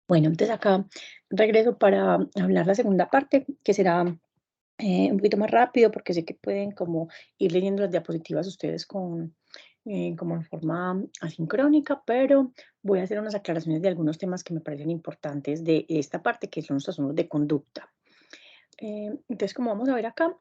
Bueno, entonces acá regreso para hablar la segunda parte, que será un poquito más rápido, porque sé que pueden como ir leyendo las diapositivas ustedes como en forma asincrónica, pero voy a hacer unas aclaraciones de algunos temas que me parecen importantes de esta parte, que son los trastornos de conducta. Entonces, como vamos a ver acá,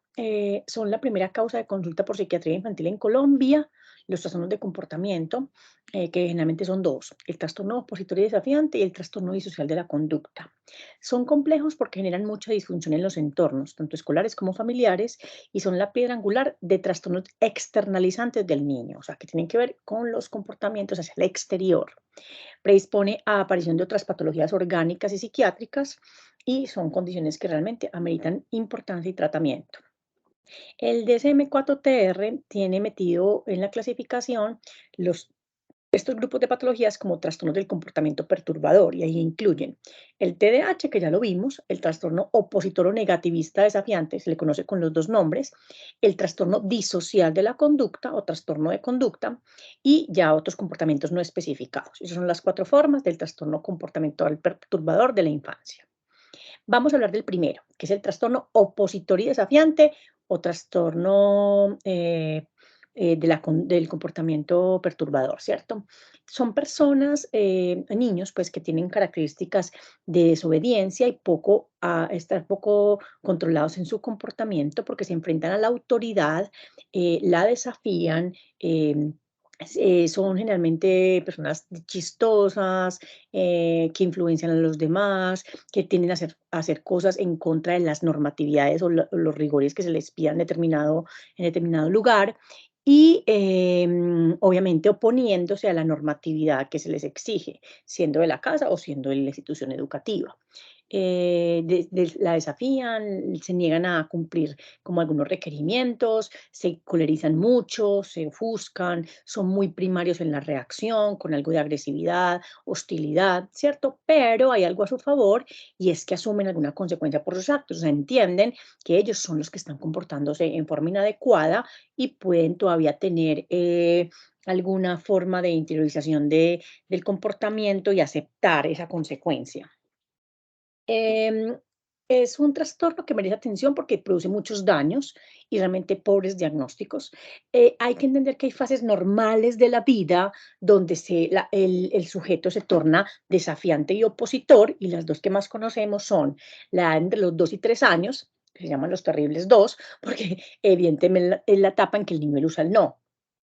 son la primera causa de consulta por psiquiatría infantil en Colombia, los trastornos de comportamiento, que generalmente son dos, el trastorno opositor y desafiante y el trastorno disocial de la conducta. Son complejos porque generan mucha disfunción en los entornos, tanto escolares como familiares, y son la piedra angular de trastornos externalizantes del niño, o sea, que tienen que ver con los comportamientos hacia el exterior. Predispone a aparición de otras patologías orgánicas y psiquiátricas y son condiciones que realmente ameritan importancia y tratamiento. El DSM-4TR tiene metido en la clasificación los, estos grupos de patologías como trastornos del comportamiento perturbador y ahí incluyen el TDAH, que ya lo vimos, el trastorno opositor o negativista desafiante, se le conoce con los dos nombres, el trastorno disocial de la conducta o trastorno de conducta y ya otros comportamientos no especificados. Esas son las cuatro formas del trastorno comportamental perturbador de la infancia. Vamos a hablar del primero, que es el trastorno opositor y desafiante o trastorno del comportamiento perturbador, ¿cierto? Son personas, niños, pues que tienen características de desobediencia y estar poco controlados en su comportamiento porque se enfrentan a la autoridad, la desafían, son generalmente personas chistosas, que influencian a los demás, que tienden a hacer cosas en contra de las normatividades o los rigores que se les pidan en determinado lugar y obviamente oponiéndose a la normatividad que se les exige, siendo de la casa o siendo de la institución educativa. La desafían, se niegan a cumplir como algunos requerimientos, se colerizan mucho, se ofuscan, son muy primarios en la reacción, con algo de agresividad, hostilidad, ¿cierto? Pero hay algo a su favor y es que asumen alguna consecuencia por sus actos, o sea, entienden que ellos son los que están comportándose en forma inadecuada y pueden todavía tener alguna forma de interiorización del comportamiento y aceptar esa consecuencia. Em, es un trastorno que merece atención porque produce muchos daños y realmente pobres diagnósticos. Hay que entender que hay fases normales de la vida donde el sujeto se torna desafiante y opositor, y las dos que más conocemos son la edad entre los 2 y 3 años, que se llaman los terribles dos, porque evidentemente es la etapa en que el niño usa el no.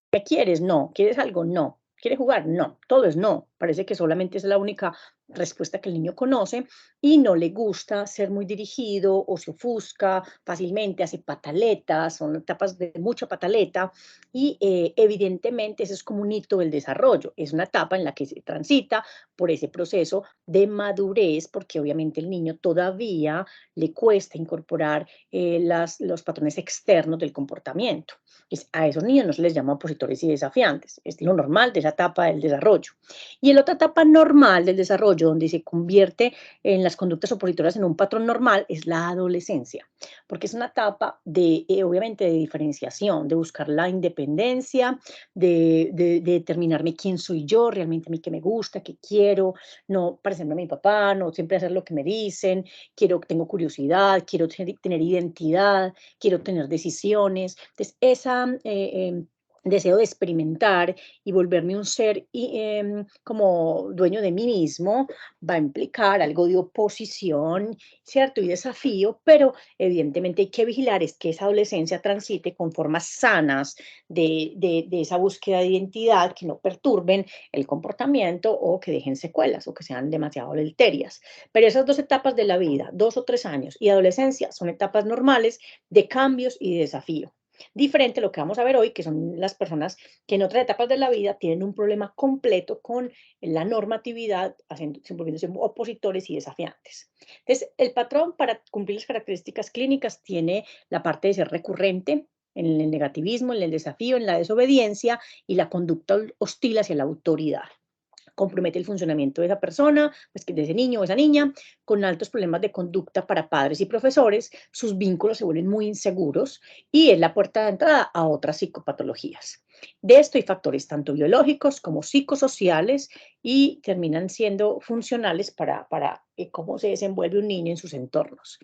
¿Qué quieres? No. ¿Quieres algo? No. ¿Quieres jugar? No. Todo es no. Parece que solamente es la única respuesta que el niño conoce y no le gusta ser muy dirigido o se ofusca fácilmente, hace pataletas, son etapas de mucha pataleta y evidentemente ese es como un hito del desarrollo. Es una etapa en la que se transita por ese proceso de madurez porque obviamente el niño todavía le cuesta incorporar los patrones externos del comportamiento. A esos niños no se les llama opositores y desafiantes, es lo normal de esa etapa del desarrollo. Y en la otra etapa normal del desarrollo, donde se convierte en las conductas opositoras en un patrón normal, es la adolescencia, porque es una etapa de, obviamente, de diferenciación, de buscar la independencia, de determinarme quién soy yo, realmente a mí qué me gusta, qué quiero, no parecerme a mi papá, no siempre hacer lo que me dicen, tengo curiosidad, quiero tener identidad, quiero tener decisiones. Entonces, deseo de experimentar y volverme un ser como dueño de mí mismo va a implicar algo de oposición, ¿cierto? Y desafío, pero evidentemente hay que vigilar es que esa adolescencia transite con formas sanas de esa búsqueda de identidad que no perturben el comportamiento o que dejen secuelas o que sean demasiado deleterias. Pero esas dos etapas de la vida, 2 o 3 años y adolescencia, son etapas normales de cambios y de desafío. Diferente a lo que vamos a ver hoy, que son las personas que en otras etapas de la vida tienen un problema completo con la normatividad, volviéndose opositores y desafiantes. Entonces, el patrón para cumplir las características clínicas tiene la parte de ser recurrente en el negativismo, en el desafío, en la desobediencia y la conducta hostil hacia la autoridad. compromete el funcionamiento de esa persona, pues que de ese niño o esa niña, con altos problemas de conducta para padres y profesores, sus vínculos se vuelven muy inseguros y es la puerta de entrada a otras psicopatologías. De esto hay factores tanto biológicos como psicosociales y terminan siendo funcionales para cómo se desenvuelve un niño en sus entornos.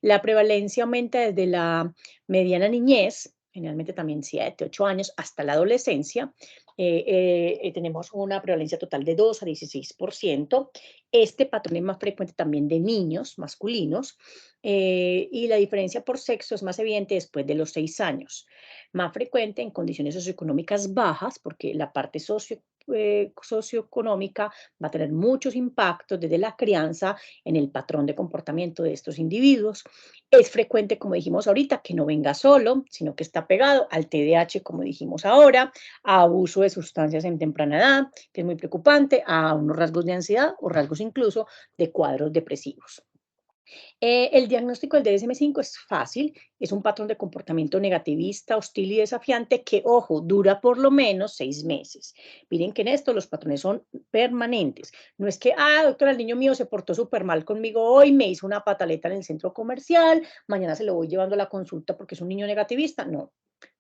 La prevalencia aumenta desde la mediana niñez, generalmente también 7, 8 años, hasta la adolescencia. Tenemos una prevalencia total de 2 a 16%. Este patrón es más frecuente también de niños masculinos y la diferencia por sexo es más evidente después de los 6 años. Más frecuente en condiciones socioeconómicas bajas, porque la parte socioeconómica va a tener muchos impactos desde la crianza en el patrón de comportamiento de estos individuos. Es frecuente, como dijimos ahorita, que no venga solo, sino que está pegado al TDAH, como dijimos ahora, a abuso de sustancias en temprana edad, que es muy preocupante, a unos rasgos de ansiedad o rasgos incluso de cuadros depresivos. El diagnóstico del DSM-5 es fácil, es un patrón de comportamiento negativista, hostil y desafiante que, ojo, dura por lo menos 6 meses. Miren que en esto los patrones son permanentes. No es que, doctora, el niño mío se portó súper mal conmigo hoy, me hizo una pataleta en el centro comercial, mañana se lo voy llevando a la consulta porque es un niño negativista. No,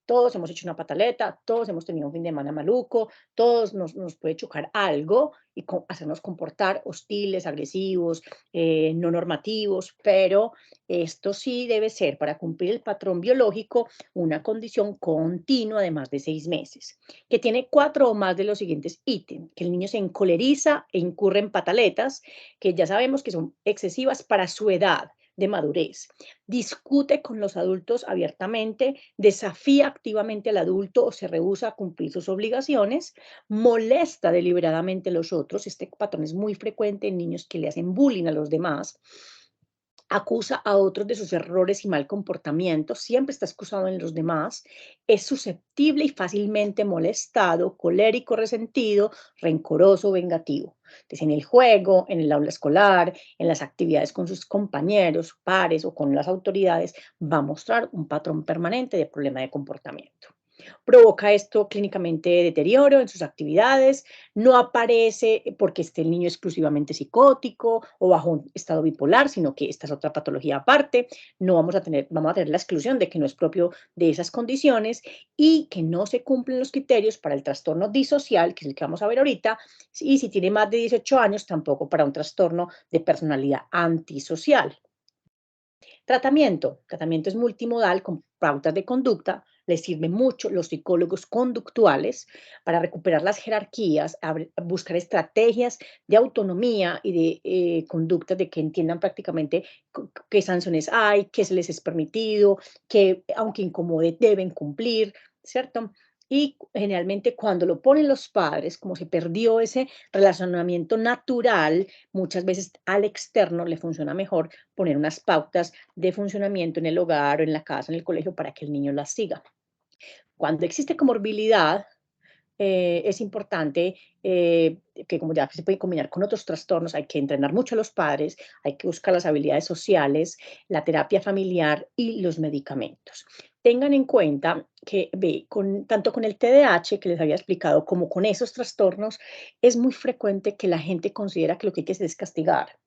todos hemos hecho una pataleta, todos hemos tenido un fin de semana maluco, todos nos puede chocar algo y hacernos comportar hostiles, agresivos, no normativos, pero esto sí debe ser para cumplir el patrón biológico una condición continua de más de 6 meses, que tiene 4 o más de los siguientes ítems, que el niño se encoleriza e incurre en pataletas, que ya sabemos que son excesivas para su edad de madurez, discute con los adultos abiertamente, desafía activamente al adulto o se rehúsa a cumplir sus obligaciones, molesta deliberadamente a los otros, este patrón es muy frecuente en niños que le hacen bullying a los demás, acusa a otros de sus errores y mal comportamiento, siempre está excusado en los demás, es susceptible y fácilmente molestado, colérico, resentido, rencoroso, vengativo. Entonces, en el juego, en el aula escolar, en las actividades con sus compañeros, pares o con las autoridades, va a mostrar un patrón permanente de problema de comportamiento. Provoca esto clínicamente deterioro en sus actividades, no aparece porque esté el niño exclusivamente psicótico o bajo un estado bipolar, sino que esta es otra patología aparte. No vamos a tener la exclusión de que no es propio de esas condiciones y que no se cumplen los criterios para el trastorno disocial, que es el que vamos a ver ahorita, y si tiene más de 18 años, tampoco para un trastorno de personalidad antisocial. Tratamiento es multimodal con pautas de conducta, les sirven mucho los psicólogos conductuales para recuperar las jerarquías, buscar estrategias de autonomía y de conductas de que entiendan prácticamente qué sanciones hay, qué se les es permitido, que aunque incomode deben cumplir, ¿cierto? Y generalmente cuando lo ponen los padres, como se perdió ese relacionamiento natural, muchas veces al externo le funciona mejor poner unas pautas de funcionamiento en el hogar o en la casa, en el colegio, para que el niño las siga. Cuando existe comorbilidad, es importante que como ya se puede combinar con otros trastornos, hay que entrenar mucho a los padres, hay que buscar las habilidades sociales, la terapia familiar y los medicamentos. Tengan en cuenta que tanto con el TDAH que les había explicado como con esos trastornos, es muy frecuente que la gente considera que lo que hay que hacer es castigar.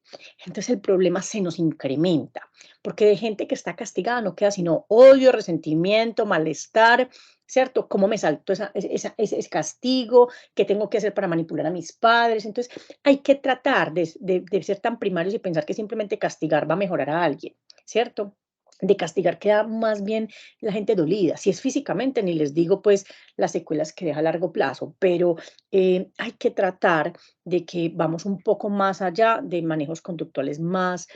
Entonces el problema se nos incrementa, porque de gente que está castigada no queda sino odio, resentimiento, malestar, ¿cierto? ¿Cómo me salto ese castigo? ¿Qué tengo que hacer para manipular a mis padres? Entonces, hay que tratar de ser tan primarios y pensar que simplemente castigar va a mejorar a alguien, ¿cierto? De castigar queda más bien la gente dolida. Si es físicamente, ni les digo pues las secuelas que deja a largo plazo, pero hay que tratar de que vamos un poco más allá de manejos conductuales más,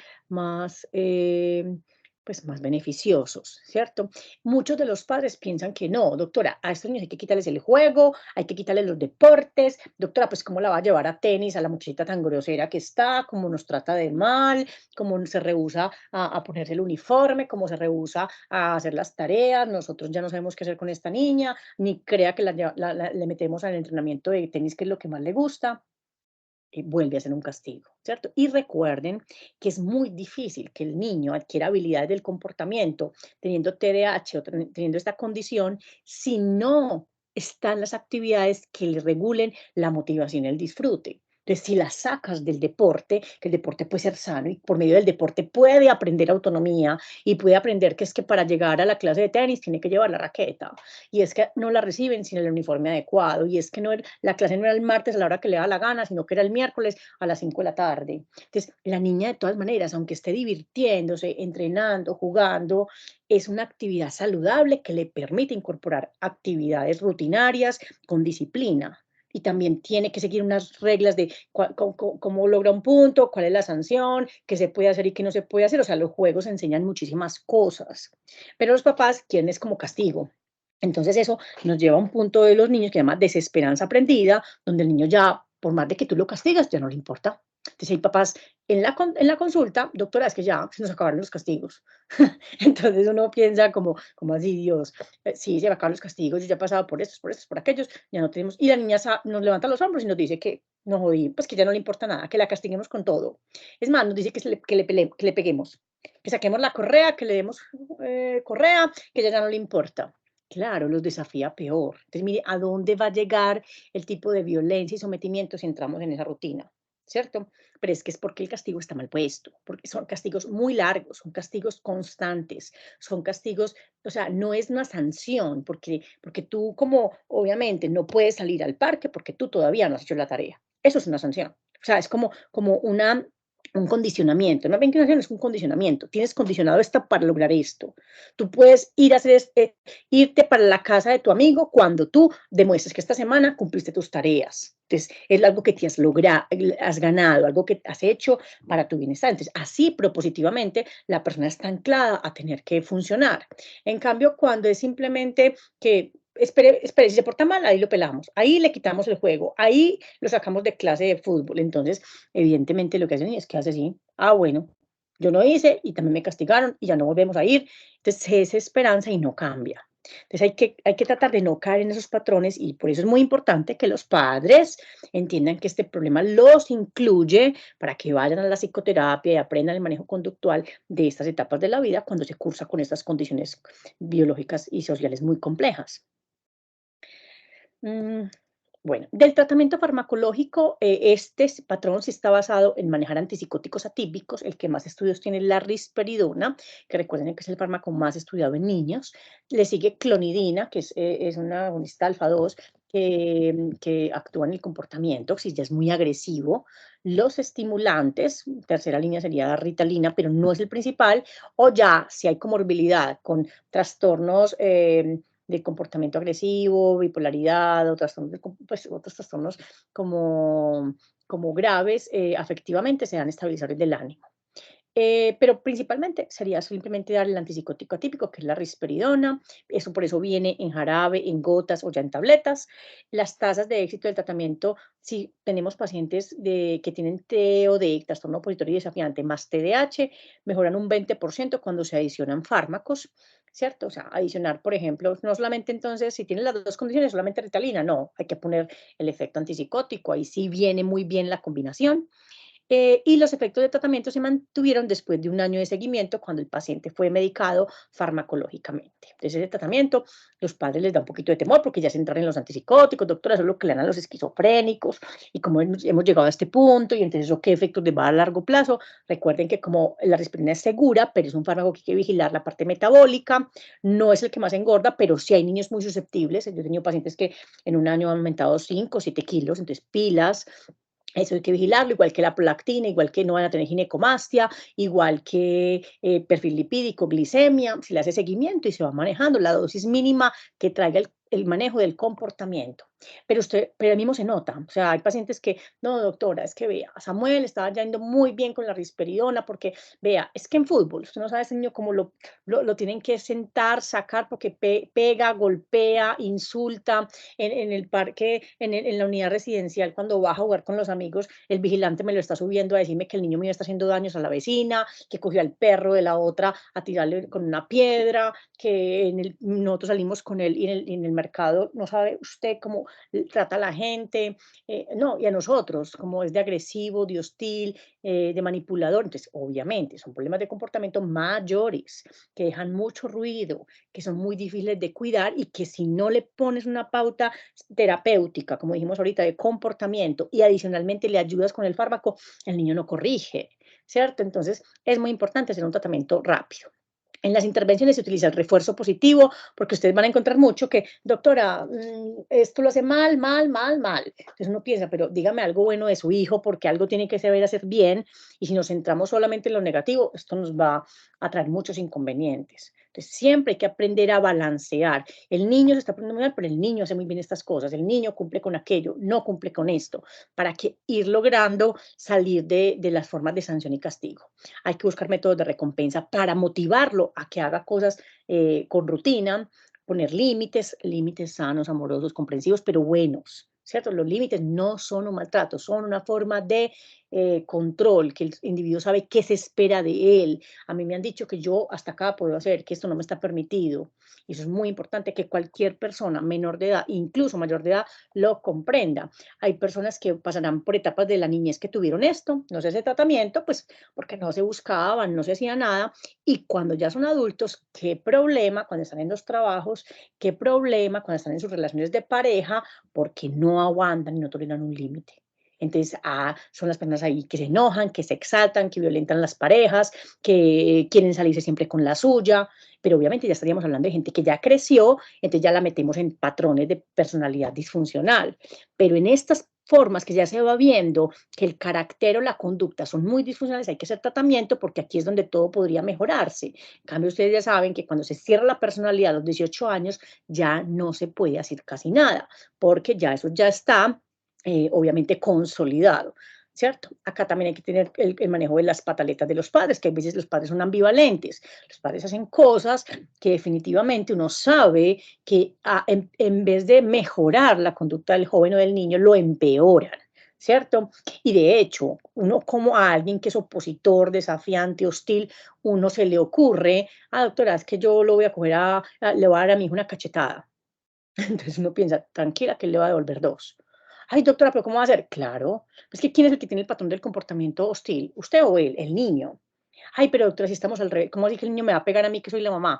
pues más beneficiosos, ¿cierto? Muchos de los padres piensan que no, doctora, a estos niños hay que quitarles el juego, hay que quitarles los deportes, doctora, pues cómo la va a llevar a tenis a la muchachita tan grosera que está, cómo nos trata de mal, cómo se rehúsa a ponerse el uniforme, cómo se rehúsa a hacer las tareas, nosotros ya no sabemos qué hacer con esta niña, ni crea que le metemos al entrenamiento de tenis, que es lo que más le gusta, vuelve a ser un castigo, ¿cierto? Y recuerden que es muy difícil que el niño adquiera habilidades del comportamiento teniendo TDAH o teniendo esta condición si no están las actividades que le regulen la motivación y el disfrute. Entonces, si la sacas del deporte, que el deporte puede ser sano y por medio del deporte puede aprender autonomía y puede aprender que es que para llegar a la clase de tenis tiene que llevar la raqueta y es que no la reciben sin el uniforme adecuado y es que no la clase no era el martes a la hora que le da la gana, sino que era el miércoles a las 5 de la tarde. Entonces, la niña de todas maneras, aunque esté divirtiéndose, entrenando, jugando, es una actividad saludable que le permite incorporar actividades rutinarias con disciplina. Y también tiene que seguir unas reglas de cómo logra un punto, cuál es la sanción, qué se puede hacer y qué no se puede hacer. O sea, los juegos enseñan muchísimas cosas, pero los papás quieren es como castigo. Entonces eso nos lleva a un punto de los niños que se llama desesperanza aprendida, donde el niño ya, por más de que tú lo castigas, ya no le importa. Entonces hay papás en la consulta, doctora, es que ya se nos acabaron los castigos. Entonces uno piensa como así, Dios, sí, se me acaban los castigos, yo ya he pasado por estos, por aquellos, ya no tenemos. Y la niña nos levanta los hombros y nos dice que no jodí, pues que ya no le importa nada, que la castiguemos con todo. Es más, nos dice que le peguemos, que saquemos la correa, que le demos correa, que ya no le importa. Claro, los desafía peor. Entonces, mire, ¿a dónde va a llegar el tipo de violencia y sometimiento si entramos en esa rutina? ¿Cierto? Pero es que es porque el castigo está mal puesto, porque son castigos muy largos, son castigos constantes, son castigos, o sea, no es una sanción, porque tú como obviamente no puedes salir al parque porque tú todavía no has hecho la tarea. Eso es una sanción. O sea, es como un condicionamiento, no vinculación, es un condicionamiento. Tienes condicionado esto para lograr esto. Tú puedes ir a hacer, irte para la casa de tu amigo cuando tú demuestres que esta semana cumpliste tus tareas. Entonces, es algo que te has logrado, has ganado, algo que has hecho para tu bienestar. Entonces, así propositivamente la persona está anclada a tener que funcionar. En cambio, cuando es simplemente que espere, si se porta mal, ahí lo pelamos, ahí le quitamos el juego, ahí lo sacamos de clase de fútbol. Entonces, evidentemente lo que hacen es que hace así, bueno, yo no hice y también me castigaron y ya no volvemos a ir. Entonces, es esperanza y no cambia. Entonces hay que tratar de no caer en esos patrones y por eso es muy importante que los padres entiendan que este problema los incluye para que vayan a la psicoterapia y aprendan el manejo conductual de estas etapas de la vida cuando se cursa con estas condiciones biológicas y sociales muy complejas. Mm, bueno, del tratamiento farmacológico, patrón sí está basado en manejar antipsicóticos atípicos. El que más estudios tiene es la risperidona, que recuerden que es el fármaco más estudiado en niños. Le sigue clonidina, que es una agonista alfa 2 que actúa en el comportamiento, si ya es muy agresivo. Los estimulantes, tercera línea sería la ritalina, pero no es el principal. O ya, si hay comorbilidad con trastornos de comportamiento agresivo, bipolaridad o trastornos, pues, otros trastornos como, como graves, afectivamente se dan estabilizadores del ánimo. Pero principalmente sería simplemente dar el antipsicótico atípico, que es la risperidona. Eso por eso viene en jarabe, en gotas o ya en tabletas. Las tasas de éxito del tratamiento, si tenemos pacientes que tienen TEO de trastorno opositorio y desafiante más TDAH, mejoran un 20% cuando se adicionan fármacos, ¿cierto? O sea, adicionar, por ejemplo, no solamente entonces, si tienen las dos condiciones, solamente Ritalina, no, hay que poner el efecto antipsicótico, ahí sí viene muy bien la combinación. Y los efectos de tratamiento se mantuvieron después de un año de seguimiento cuando el paciente fue medicado farmacológicamente. Entonces, ese tratamiento, los padres les da un poquito de temor porque ya se entran en los antipsicóticos, doctora, eso es lo que le dan a los esquizofrénicos y cómo hemos llegado a este punto y entonces eso qué efectos les va a dar a largo plazo. Recuerden que como la risperidona es segura, pero es un fármaco que hay que vigilar la parte metabólica, no es el que más engorda, pero sí hay niños muy susceptibles. Yo he tenido pacientes que en un año han aumentado 5 o 7 kilos, entonces pilas, eso hay que vigilarlo, igual que la prolactina, igual que no van a tener ginecomastia, igual que perfil lipídico, glicemia, se le hace seguimiento y se va manejando la dosis mínima que traiga el manejo del comportamiento. Pero el mismo se nota, o sea, hay pacientes que, no, doctora, es que vea, Samuel estaba yendo muy bien con la risperidona porque, vea, es que en fútbol, usted no sabe ese niño cómo lo tienen que sentar, sacar porque pega, golpea, insulta, en el parque, en la unidad residencial, cuando baja a jugar con los amigos, el vigilante me lo está subiendo a decirme que el niño mío está haciendo daños a la vecina, que cogió al perro de la otra a tirarle con una piedra, que nosotros salimos con él y en el mercado, no sabe usted trata a la gente, no, y a nosotros, como es de agresivo, de hostil, de manipulador. Entonces, obviamente, son problemas de comportamiento mayores, que dejan mucho ruido, que son muy difíciles de cuidar y que si no le pones una pauta terapéutica, como dijimos ahorita, de comportamiento y adicionalmente le ayudas con el fármaco, el niño no corrige, ¿cierto? Entonces, es muy importante hacer un tratamiento rápido. En las intervenciones se utiliza el refuerzo positivo, porque ustedes van a encontrar mucho que, doctora, esto lo hace mal, mal, mal, mal. Entonces uno piensa, pero dígame algo bueno de su hijo, porque algo tiene que saber hacer bien, y si nos centramos solamente en lo negativo, esto nos va a traer muchos inconvenientes. Entonces siempre hay que aprender a balancear. El niño se está aprendiendo muy mal, pero el niño hace muy bien estas cosas, el niño cumple con aquello, no cumple con esto, para que ir logrando salir de las formas de sanción y castigo. Hay que buscar métodos de recompensa para motivarlo a que haga cosas con rutina, poner límites, límites sanos, amorosos, comprensivos, pero buenos, ¿cierto? Los límites no son un maltrato, son una forma de control, que el individuo sabe qué se espera de él. A mí me han dicho que yo hasta acá puedo hacer, que esto no me está permitido. Y eso es muy importante que cualquier persona menor de edad, incluso mayor de edad, lo comprenda. Hay personas que pasarán por etapas de la niñez que tuvieron esto, no sé, ese tratamiento, pues porque no se buscaban, no se hacía nada, y cuando ya son adultos, qué problema cuando están en los trabajos, qué problema cuando están en sus relaciones de pareja, porque no aguantan y no toleran un límite. Entonces, son las personas ahí que se enojan, que se exaltan, que violentan las parejas, que quieren salirse siempre con la suya, pero obviamente ya estaríamos hablando de gente que ya creció, entonces ya la metemos en patrones de personalidad disfuncional. Pero en estas formas que ya se va viendo que el carácter o la conducta son muy disfuncionales, hay que hacer tratamiento porque aquí es donde todo podría mejorarse. En cambio, ustedes ya saben que cuando se cierra la personalidad a los 18 años ya no se puede hacer casi nada, porque ya eso ya está obviamente consolidado. ¿Cierto? Acá también hay que tener el manejo de las pataletas de los padres, que a veces los padres son ambivalentes. Los padres hacen cosas que definitivamente uno sabe que en vez de mejorar la conducta del joven o del niño, lo empeoran. ¿Cierto? Y de hecho, uno como a alguien que es opositor, desafiante, hostil, uno se le ocurre, doctora, es que yo lo voy a coger le voy a dar a mi hijo una cachetada. Entonces uno piensa, tranquila, que él le va a devolver dos. Ay, doctora, pero ¿cómo va a ser? Claro, es que ¿quién es el que tiene el patrón del comportamiento hostil? ¿Usted o él? El niño. Ay, pero doctora, si estamos al revés, ¿cómo así que el niño me va a pegar a mí que soy la mamá?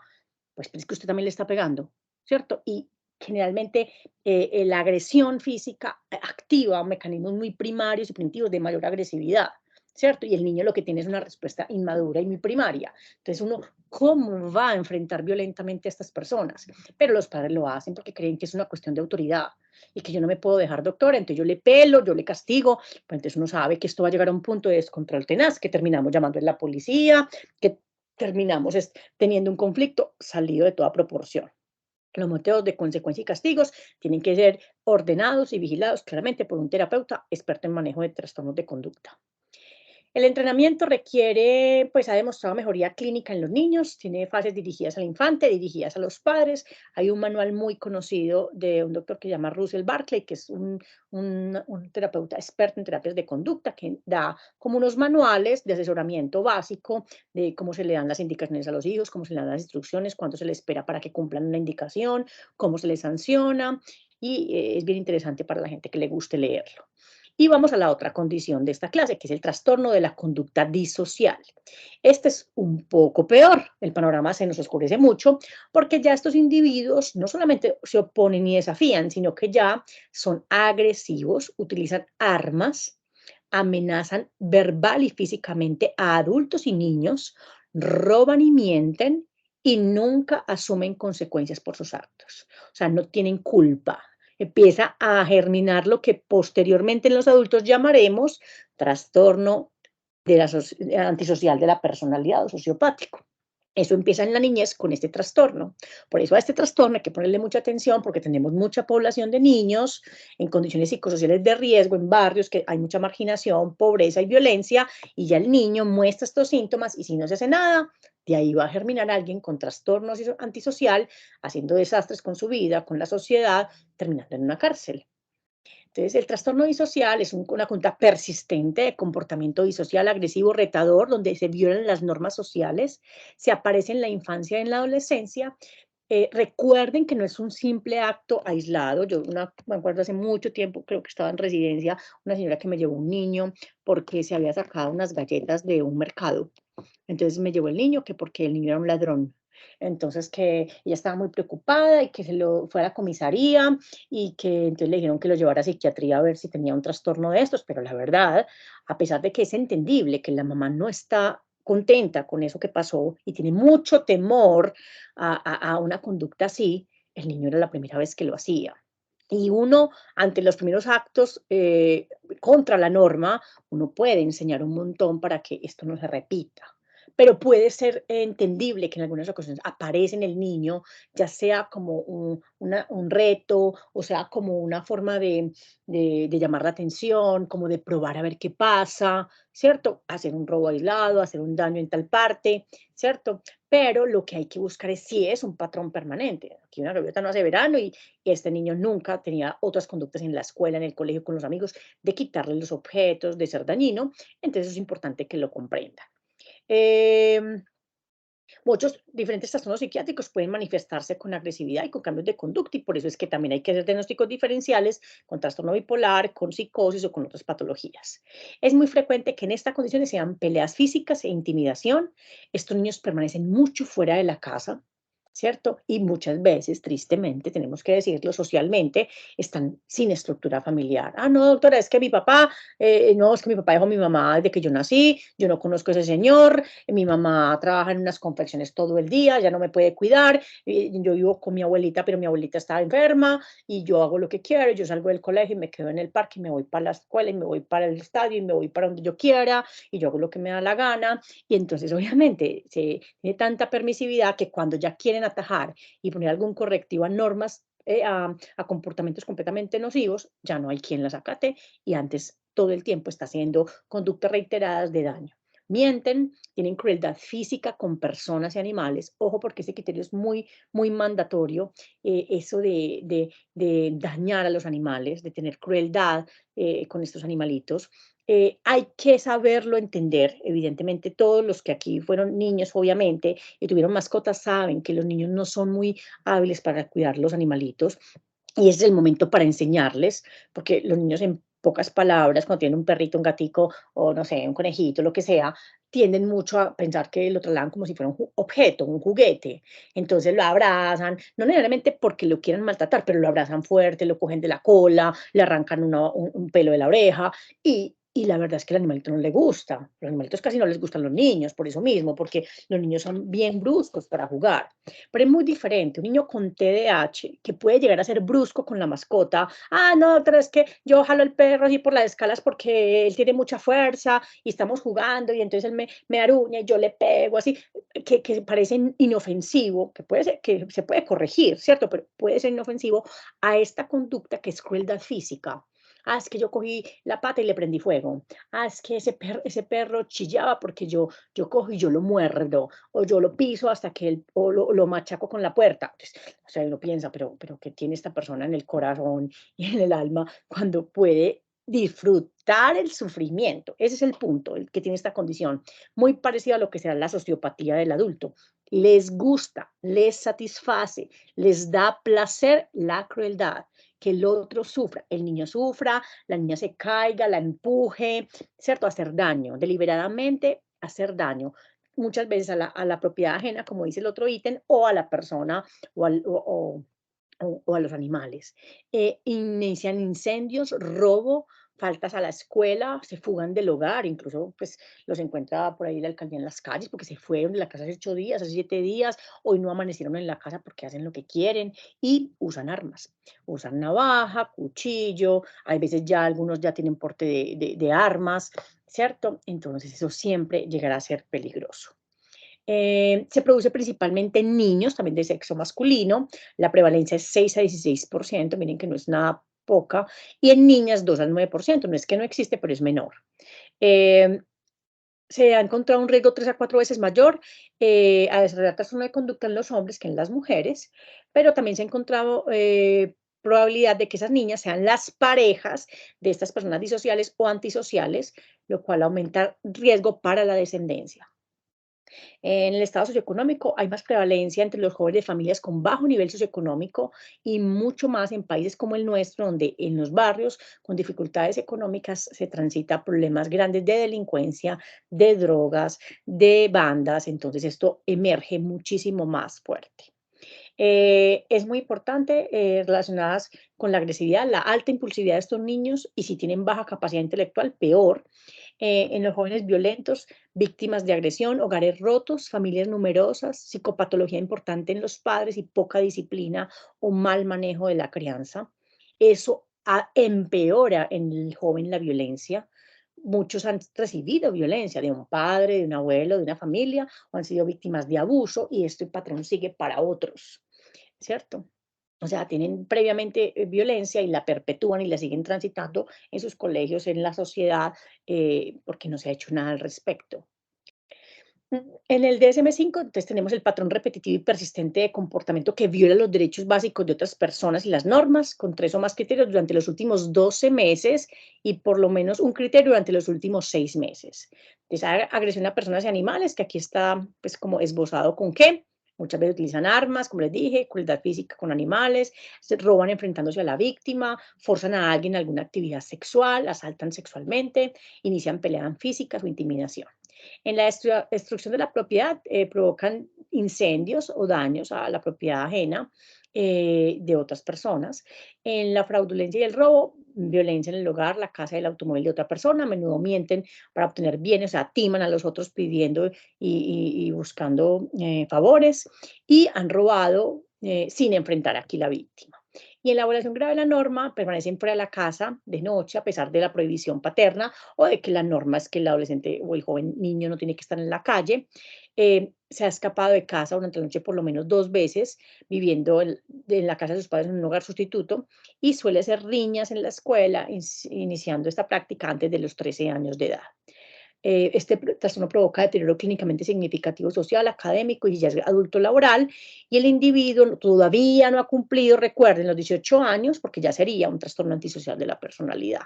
Pues es que usted también le está pegando, ¿cierto? Y generalmente la agresión física activa mecanismos muy primarios y primitivos de mayor agresividad, ¿cierto? Y el niño lo que tiene es una respuesta inmadura y muy primaria. Entonces uno, ¿cómo va a enfrentar violentamente a estas personas? Pero los padres lo hacen porque creen que es una cuestión de autoridad y que yo no me puedo dejar doctora, entonces yo le pelo, yo le castigo, pues entonces uno sabe que esto va a llegar a un punto de descontrol tenaz, que terminamos llamando a la policía, que terminamos teniendo un conflicto salido de toda proporción. Los motivos de consecuencia y castigos tienen que ser ordenados y vigilados claramente por un terapeuta experto en manejo de trastornos de conducta. El entrenamiento requiere, pues ha demostrado mejoría clínica en los niños, tiene fases dirigidas al infante, dirigidas a los padres. Hay un manual muy conocido de un doctor que se llama Russell Barkley, que es un terapeuta experto en terapias de conducta, que da como unos manuales de asesoramiento básico de cómo se le dan las indicaciones a los hijos, cómo se le dan las instrucciones, cuánto se les espera para que cumplan una indicación, cómo se les sanciona. Y es bien interesante para la gente que le guste leerlo. Y vamos a la otra condición de esta clase, que es el trastorno de la conducta disocial. Este es un poco peor, el panorama se nos oscurece mucho, porque ya estos individuos no solamente se oponen y desafían, sino que ya son agresivos, utilizan armas, amenazan verbal y físicamente a adultos y niños, roban y mienten y nunca asumen consecuencias por sus actos. O sea, no tienen culpa, empieza a germinar lo que posteriormente en los adultos llamaremos trastorno de antisocial de la personalidad o sociopático. Eso empieza en la niñez con este trastorno. Por eso a este trastorno hay que ponerle mucha atención porque tenemos mucha población de niños en condiciones psicosociales de riesgo, en barrios que hay mucha marginación, pobreza y violencia, y ya el niño muestra estos síntomas y si no se hace nada, de ahí va a germinar alguien con trastorno antisocial, haciendo desastres con su vida, con la sociedad, terminando en una cárcel. Entonces, el trastorno disocial es una conducta persistente de comportamiento disocial, agresivo, retador, donde se violan las normas sociales, se aparece en la infancia y en la adolescencia, Recuerden que no es un simple acto aislado. Me acuerdo hace mucho tiempo, creo que estaba en residencia, una señora que me llevó un niño porque se había sacado unas galletas de un mercado. Entonces me llevó el niño, que porque el niño era un ladrón. Entonces que ella estaba muy preocupada y que se lo fue a la comisaría y que entonces le dijeron que lo llevara a psiquiatría a ver si tenía un trastorno de estos, pero la verdad, a pesar de que es entendible que la mamá no está contenta con eso que pasó y tiene mucho temor a una conducta así, el niño era la primera vez que lo hacía. Y uno, ante los primeros actos contra la norma, uno puede enseñar un montón para que esto no se repita. Pero puede ser entendible que en algunas ocasiones aparece en el niño, ya sea como un reto, o sea, como una forma de llamar la atención, como de probar a ver qué pasa, ¿cierto? Hacer un robo aislado, hacer un daño en tal parte, ¿cierto? Pero lo que hay que buscar es si es un patrón permanente. Aquí una gaviota no hace verano y este niño nunca tenía otras conductas en la escuela, en el colegio, con los amigos, de quitarle los objetos, de ser dañino. Entonces es importante que lo comprenda. Eh, Muchos diferentes trastornos psiquiátricos pueden manifestarse con agresividad y con cambios de conducta, y por eso es que también hay que hacer diagnósticos diferenciales con trastorno bipolar, con psicosis o con otras patologías. Es muy frecuente que en estas condiciones sean peleas físicas e intimidación. Estos niños permanecen mucho fuera de la casa, ¿cierto? Y muchas veces, tristemente, tenemos que decirlo socialmente, están sin estructura familiar. Ah, no, doctora, es que mi papá, no, es que mi papá dejó a mi mamá desde que yo nací, yo no conozco a ese señor, mi mamá trabaja en unas confecciones todo el día, ya no me puede cuidar, yo vivo con mi abuelita, pero mi abuelita está enferma y yo hago lo que quiero, yo salgo del colegio y me quedo en el parque y me voy para la escuela y me voy para el estadio y me voy para donde yo quiera y yo hago lo que me da la gana. Y entonces obviamente se tiene tanta permisividad que cuando ya quieren atajar y poner algún correctivo a normas, a comportamientos completamente nocivos, ya no hay quien las acate y antes todo el tiempo está haciendo conductas reiteradas de daño. Mienten, tienen crueldad física con personas y animales. Ojo, porque ese criterio es muy, muy mandatorio. Eso de dañar a los animales, de tener crueldad con estos animalitos. Hay que saberlo entender. Evidentemente, todos los que aquí fueron niños, obviamente, y tuvieron mascotas, saben que los niños no son muy hábiles para cuidar los animalitos. Y ese es el momento para enseñarles, porque los niños en pocas palabras, cuando tienen un perrito, un gatico o no sé, un conejito, lo que sea, tienden mucho a pensar que lo trasladan como si fuera un objeto, un juguete. Entonces lo abrazan, no necesariamente porque lo quieran maltratar, pero lo abrazan fuerte, lo cogen de la cola, le arrancan un pelo de la oreja y la verdad es que el animalito no le gusta. Los animalitos casi no les gustan los niños, por eso mismo, porque los niños son bien bruscos para jugar. Pero es muy diferente, un niño con TDAH que puede llegar a ser brusco con la mascota. Ah, no, pero es que yo jalo el perro así por las escalas porque él tiene mucha fuerza y estamos jugando y entonces él me aruña y yo le pego así, que parece inofensivo, que puede ser, que se puede corregir, ¿cierto? Pero puede ser inofensivo a esta conducta que es crueldad física. Ah, es que yo cogí la pata y le prendí fuego. Ah, es que ese perro chillaba porque yo cojo y yo lo muerdo o yo lo piso hasta que él, o lo machaco con la puerta. Entonces, o sea, uno piensa, pero ¿qué tiene esta persona en el corazón y en el alma cuando puede disfrutar el sufrimiento? Ese es el punto, el que tiene esta condición, muy parecido a lo que será la sociopatía del adulto. Les gusta, les satisface, les da placer la crueldad, que el otro sufra, el niño sufra, la niña se caiga, la empuje, ¿cierto? Hacer daño, deliberadamente hacer daño muchas veces a la propiedad ajena, como dice el otro ítem, o a la persona o, o a los animales. Inician incendios, robo, faltas a la escuela, se fugan del hogar, incluso pues los encuentra por ahí la alcaldía en las calles porque se fueron de la casa hace 8 días, hace 7 días, hoy no amanecieron en la casa porque hacen lo que quieren y usan armas, usan navaja, cuchillo, hay veces ya algunos ya tienen porte de armas, ¿cierto? Entonces eso siempre llegará a ser peligroso. Se produce principalmente en niños, también de sexo masculino. La prevalencia es 6 a 16%, miren que no es nada poca, y en niñas 2 al 9%, no es que no existe, pero es menor. Eh, Se ha encontrado un riesgo 3 a 4 veces mayor a desarrollar trastorno de conducta en los hombres que en las mujeres, pero también se ha encontrado probabilidad de que esas niñas sean las parejas de estas personas disociales o antisociales, lo cual aumenta riesgo para la descendencia. En el estado socioeconómico hay más prevalencia entre los jóvenes de familias con bajo nivel socioeconómico y mucho más en países como el nuestro, donde en los barrios con dificultades económicas se transita problemas grandes de delincuencia, de drogas, de bandas, entonces esto emerge muchísimo más fuerte. Es muy importante relacionadas con la agresividad, la alta impulsividad de estos niños y si tienen baja capacidad intelectual, peor. En los jóvenes violentos, víctimas de agresión, hogares rotos, familias numerosas, psicopatología importante en los padres y poca disciplina o mal manejo de la crianza. Eso empeora en el joven la violencia. Muchos han recibido violencia de un padre, de un abuelo, de una familia, o han sido víctimas de abuso y este patrón sigue para otros, ¿cierto? O sea, tienen previamente violencia y la perpetúan y la siguen transitando en sus colegios, en la sociedad, porque no se ha hecho nada al respecto. En el DSM-5, entonces tenemos el patrón repetitivo y persistente de comportamiento que viola los derechos básicos de otras personas y las normas, con 3 o más criterios durante los últimos 12 meses y por lo menos un criterio durante los últimos 6 meses. Entonces, agresión a personas y animales, que aquí está pues como esbozado con qué. Muchas veces utilizan armas, como les dije, crueldad física con animales, se roban enfrentándose a la víctima, forzan a alguien a alguna actividad sexual, asaltan sexualmente, inician peleas físicas o intimidación. En la destrucción de la propiedad provocan incendios o daños a la propiedad ajena de otras personas. En la fraudulencia y el robo, violencia en el hogar, la casa y el automóvil de otra persona. A menudo mienten para obtener bienes, o sea, timan a los otros pidiendo y buscando favores y han robado sin enfrentar aquí la víctima. Y en la violación grave de la norma, permanecen fuera de la casa de noche a pesar de la prohibición paterna o de que la norma es que el adolescente o el joven niño no tiene que estar en la calle. Se ha escapado de casa durante la noche por lo menos 2 veces, viviendo en la casa de sus padres en un hogar sustituto, y suele hacer riñas en la escuela, iniciando esta práctica antes de los 13 años de edad. Este trastorno provoca deterioro clínicamente significativo social, académico y ya es adulto laboral, y el individuo todavía no ha cumplido, recuerden, los 18 años, porque ya sería un trastorno antisocial de la personalidad.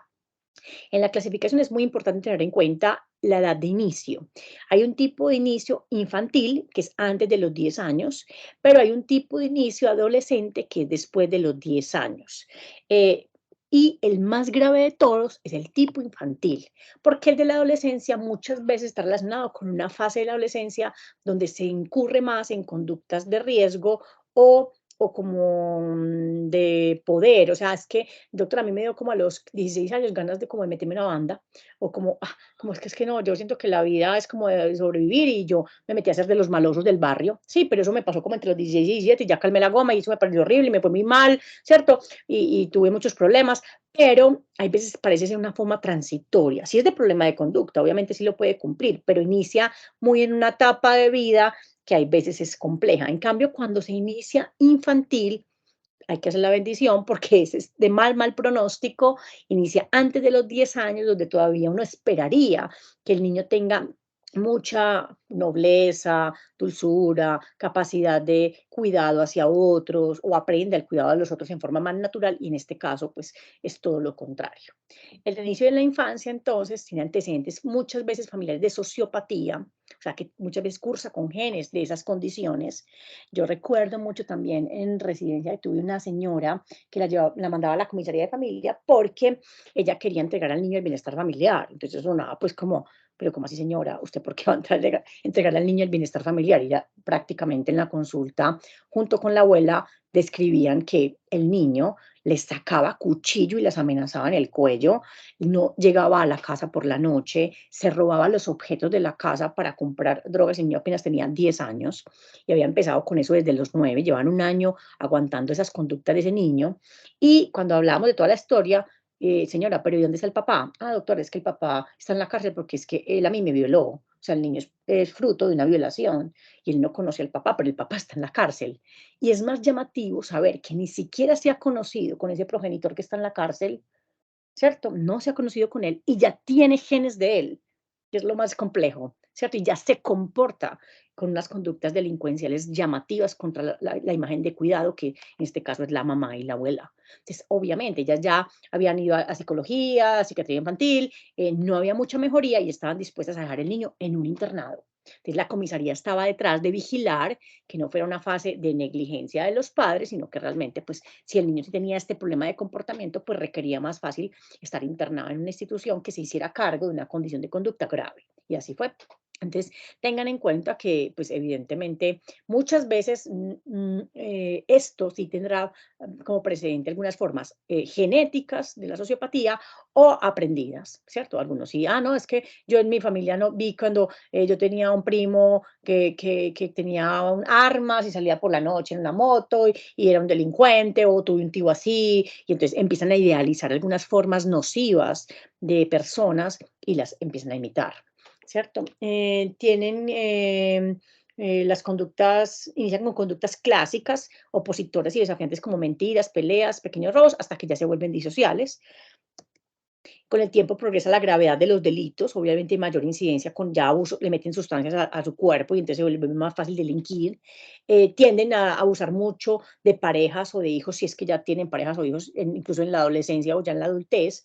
En la clasificación es muy importante tener en cuenta la edad de inicio. Hay un tipo de inicio infantil, que es antes de los 10 años, pero hay un tipo de inicio adolescente que es después de los 10 años. Eh, y el más grave de todos es el tipo infantil, porque el de la adolescencia muchas veces está relacionado con una fase de la adolescencia donde se incurre más en conductas de riesgo o, o como de poder. O sea, es que doctor, a mí me dio como a los 16 años ganas de como de meterme en una banda, o como, como es que no, yo siento que la vida es como de sobrevivir y yo me metí a ser de los malosos del barrio. Sí, pero eso me pasó como entre los 16 y 17 y ya calmé la goma y eso me pareció horrible y me fue muy mal, ¿cierto? Y tuve muchos problemas, pero hay veces parece ser una forma transitoria. Si es de problema de conducta, obviamente sí lo puede cumplir, pero inicia muy en una etapa de vida que hay veces es compleja. En cambio, cuando se inicia infantil, hay que hacer la bendición porque ese es de mal pronóstico, inicia antes de los 10 años, donde todavía uno esperaría que el niño tenga mucha nobleza, dulzura, capacidad de cuidado hacia otros o aprende el cuidado de los otros en forma más natural y en este caso pues es todo lo contrario. El inicio de la infancia entonces tiene antecedentes muchas veces familiares de sociopatía, o sea que muchas veces cursa con genes de esas condiciones. Yo recuerdo mucho también en residencia que tuve una señora que la mandaba a la comisaría de familia porque ella quería entregar al niño el bienestar familiar. Entonces sonaba pues como, pero ¿cómo así señora? ¿Usted por qué va a entregarle al niño el bienestar familiar? Y ya prácticamente en la consulta, junto con la abuela, describían que el niño les sacaba cuchillo y las amenazaba en el cuello, no llegaba a la casa por la noche, se robaba los objetos de la casa para comprar drogas. El niño apenas tenía 10 años y había empezado con eso desde los 9, llevan un año aguantando esas conductas de ese niño. Y cuando hablamos de toda la historia, señora, pero ¿y dónde está el papá? Ah, doctor, es que el papá está en la cárcel porque es que él a mí me violó. O sea, el niño es fruto de una violación y él no conoce al papá, pero el papá está en la cárcel. Y es más llamativo saber que ni siquiera se ha conocido con ese progenitor que está en la cárcel, ¿cierto? No se ha conocido con él y ya tiene genes de él, que es lo más complejo, ¿cierto? Y ya se comporta con unas conductas delincuenciales llamativas contra la imagen de cuidado, que en este caso es la mamá y la abuela. Entonces, obviamente, ellas ya habían ido a psicología, a psiquiatría infantil, no había mucha mejoría y estaban dispuestas a dejar el niño en un internado. Entonces, la comisaría estaba detrás de vigilar que no fuera una fase de negligencia de los padres, sino que realmente, pues, si el niño sí tenía este problema de comportamiento, pues requería más fácil estar internado en una institución que se hiciera cargo de una condición de conducta grave. Y así fue. Entonces, tengan en cuenta que, pues, evidentemente, muchas veces esto sí tendrá como precedente algunas formas genéticas de la sociopatía o aprendidas, ¿cierto? Algunos sí, no, es que yo en mi familia no vi cuando yo tenía un primo que tenía armas y salía por la noche en una moto y era un delincuente o tuve un tío así, y entonces empiezan a idealizar algunas formas nocivas de personas y las empiezan a imitar, ¿cierto? Tienen las conductas, inician con conductas clásicas, opositoras y desafiantes como mentiras, peleas, pequeños robos, hasta que ya se vuelven disociales. Con el tiempo progresa la gravedad de los delitos, obviamente hay mayor incidencia con ya abuso, le meten sustancias a su cuerpo y entonces se vuelve más fácil delinquir. Tienden a abusar mucho de parejas o de hijos, si es que ya tienen parejas o hijos, incluso en la adolescencia o ya en la adultez.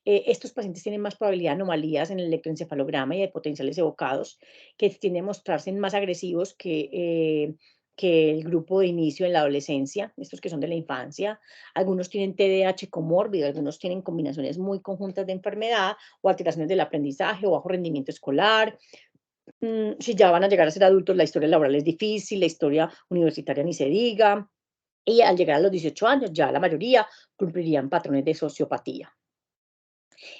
Estos pacientes tienen más probabilidad de anomalías en el electroencefalograma y de potenciales evocados, que tienden a mostrarse más agresivos que el grupo de inicio en la adolescencia, estos que son de la infancia. Algunos tienen TDAH comórbido, algunos tienen combinaciones muy conjuntas de enfermedad o alteraciones del aprendizaje o bajo rendimiento escolar. Si ya van a llegar a ser adultos, la historia laboral es difícil, la historia universitaria ni se diga. Y al llegar a los 18 años, ya la mayoría cumplirían patrones de sociopatía.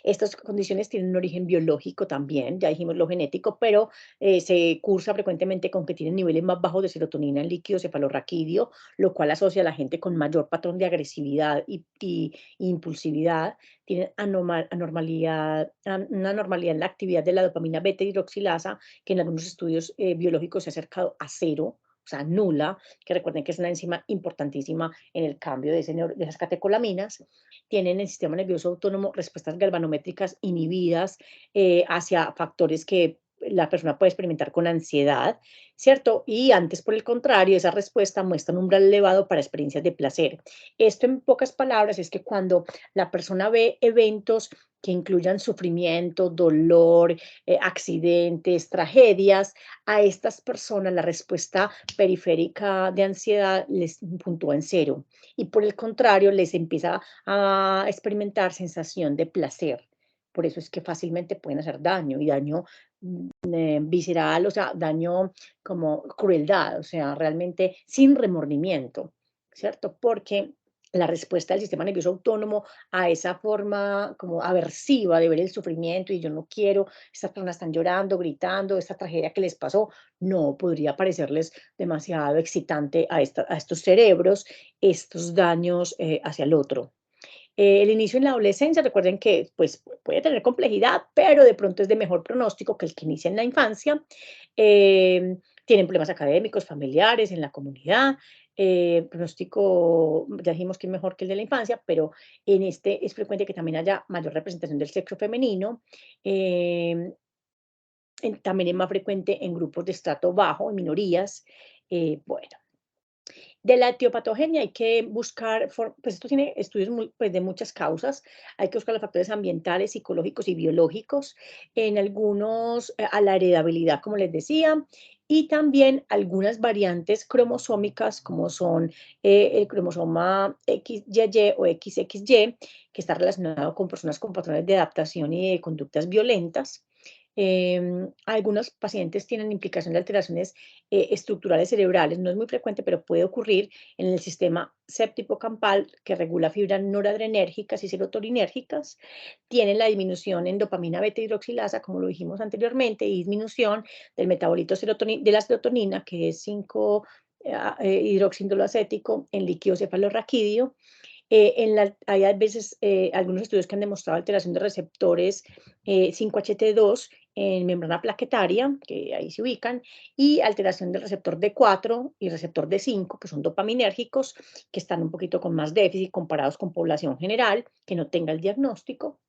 Estas condiciones tienen un origen biológico también, ya dijimos lo genético, pero se cursa frecuentemente con que tienen niveles más bajos de serotonina en líquido cefalorraquídeo, lo cual asocia a la gente con mayor patrón de agresividad y impulsividad. Tienen una anormalidad en la actividad de la dopamina beta hidroxilasa, que en algunos estudios biológicos se ha acercado a cero, o sea, nula, que recuerden que es una enzima importantísima en el cambio de esas catecolaminas. Tienen el sistema nervioso autónomo respuestas galvanométricas inhibidas hacia factores que la persona puede experimentar con ansiedad, ¿cierto? Y antes, por el contrario, esa respuesta muestra un umbral elevado para experiencias de placer. Esto, en pocas palabras, es que cuando la persona ve eventos que incluyan sufrimiento, dolor, accidentes, tragedias, a estas personas la respuesta periférica de ansiedad les puntúa en cero. Y por el contrario, les empieza a experimentar sensación de placer. Por eso es que fácilmente pueden hacer daño y daño visceral, o sea, daño como crueldad, o sea, realmente sin remordimiento, ¿cierto? Porque la respuesta del sistema nervioso autónomo a esa forma como aversiva de ver el sufrimiento y yo no quiero, estas personas están llorando, gritando, esta tragedia que les pasó, no podría parecerles demasiado excitante a estos cerebros, estos daños hacia el otro. El inicio en la adolescencia, recuerden que pues, puede tener complejidad, pero de pronto es de mejor pronóstico que el que inicia en la infancia. Tienen problemas académicos, familiares, en la comunidad. Pronóstico, ya dijimos que es mejor que el de la infancia, pero en este es frecuente que también haya mayor representación del sexo femenino. Eh, También es más frecuente en grupos de estrato bajo, en minorías. Bueno, de la etiopatogenia hay que buscar, pues esto tiene estudios pues de muchas causas, hay que buscar los factores ambientales, psicológicos y biológicos, en algunos a la heredabilidad, como les decía, y también algunas variantes cromosómicas, como son el cromosoma XYY o XXY, que está relacionado con personas con patrones de adaptación y de conductas violentas. Algunos pacientes tienen implicación de alteraciones estructurales cerebrales, no es muy frecuente, pero puede ocurrir en el sistema séptico-campal que regula fibras noradrenérgicas y serotoninérgicas. Tienen la disminución en dopamina beta hidroxilasa, como lo dijimos anteriormente, y disminución del metabolito de la serotonina, que es 5 hidroxíndolo acético en líquido cefalorraquídeo. Hay a veces algunos estudios que han demostrado alteración de receptores 5HT2 en membrana plaquetaria, que ahí se ubican, y alteración del receptor D4 y receptor D5, que son dopaminérgicos, que están un poquito con más déficit comparados con población general que no tenga el diagnóstico.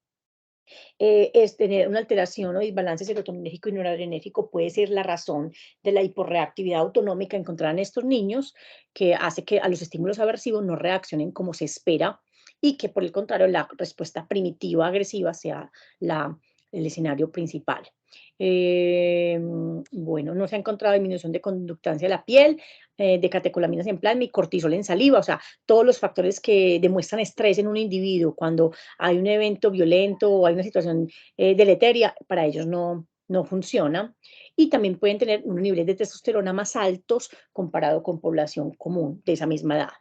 Es tener una alteración o desbalance serotoninérgico y noradrenérgico puede ser la razón de la hiporreactividad autonómica encontrada en estos niños, que hace que a los estímulos aversivos no reaccionen como se espera y que por el contrario la respuesta primitiva agresiva sea la el escenario principal. Bueno, no se ha encontrado disminución de conductancia de la piel, de catecolaminas en plasma y cortisol en saliva, o sea, todos los factores que demuestran estrés en un individuo cuando hay un evento violento o hay una situación deleteria, para ellos no funciona. Y también pueden tener unos niveles de testosterona más altos comparado con población común de esa misma edad.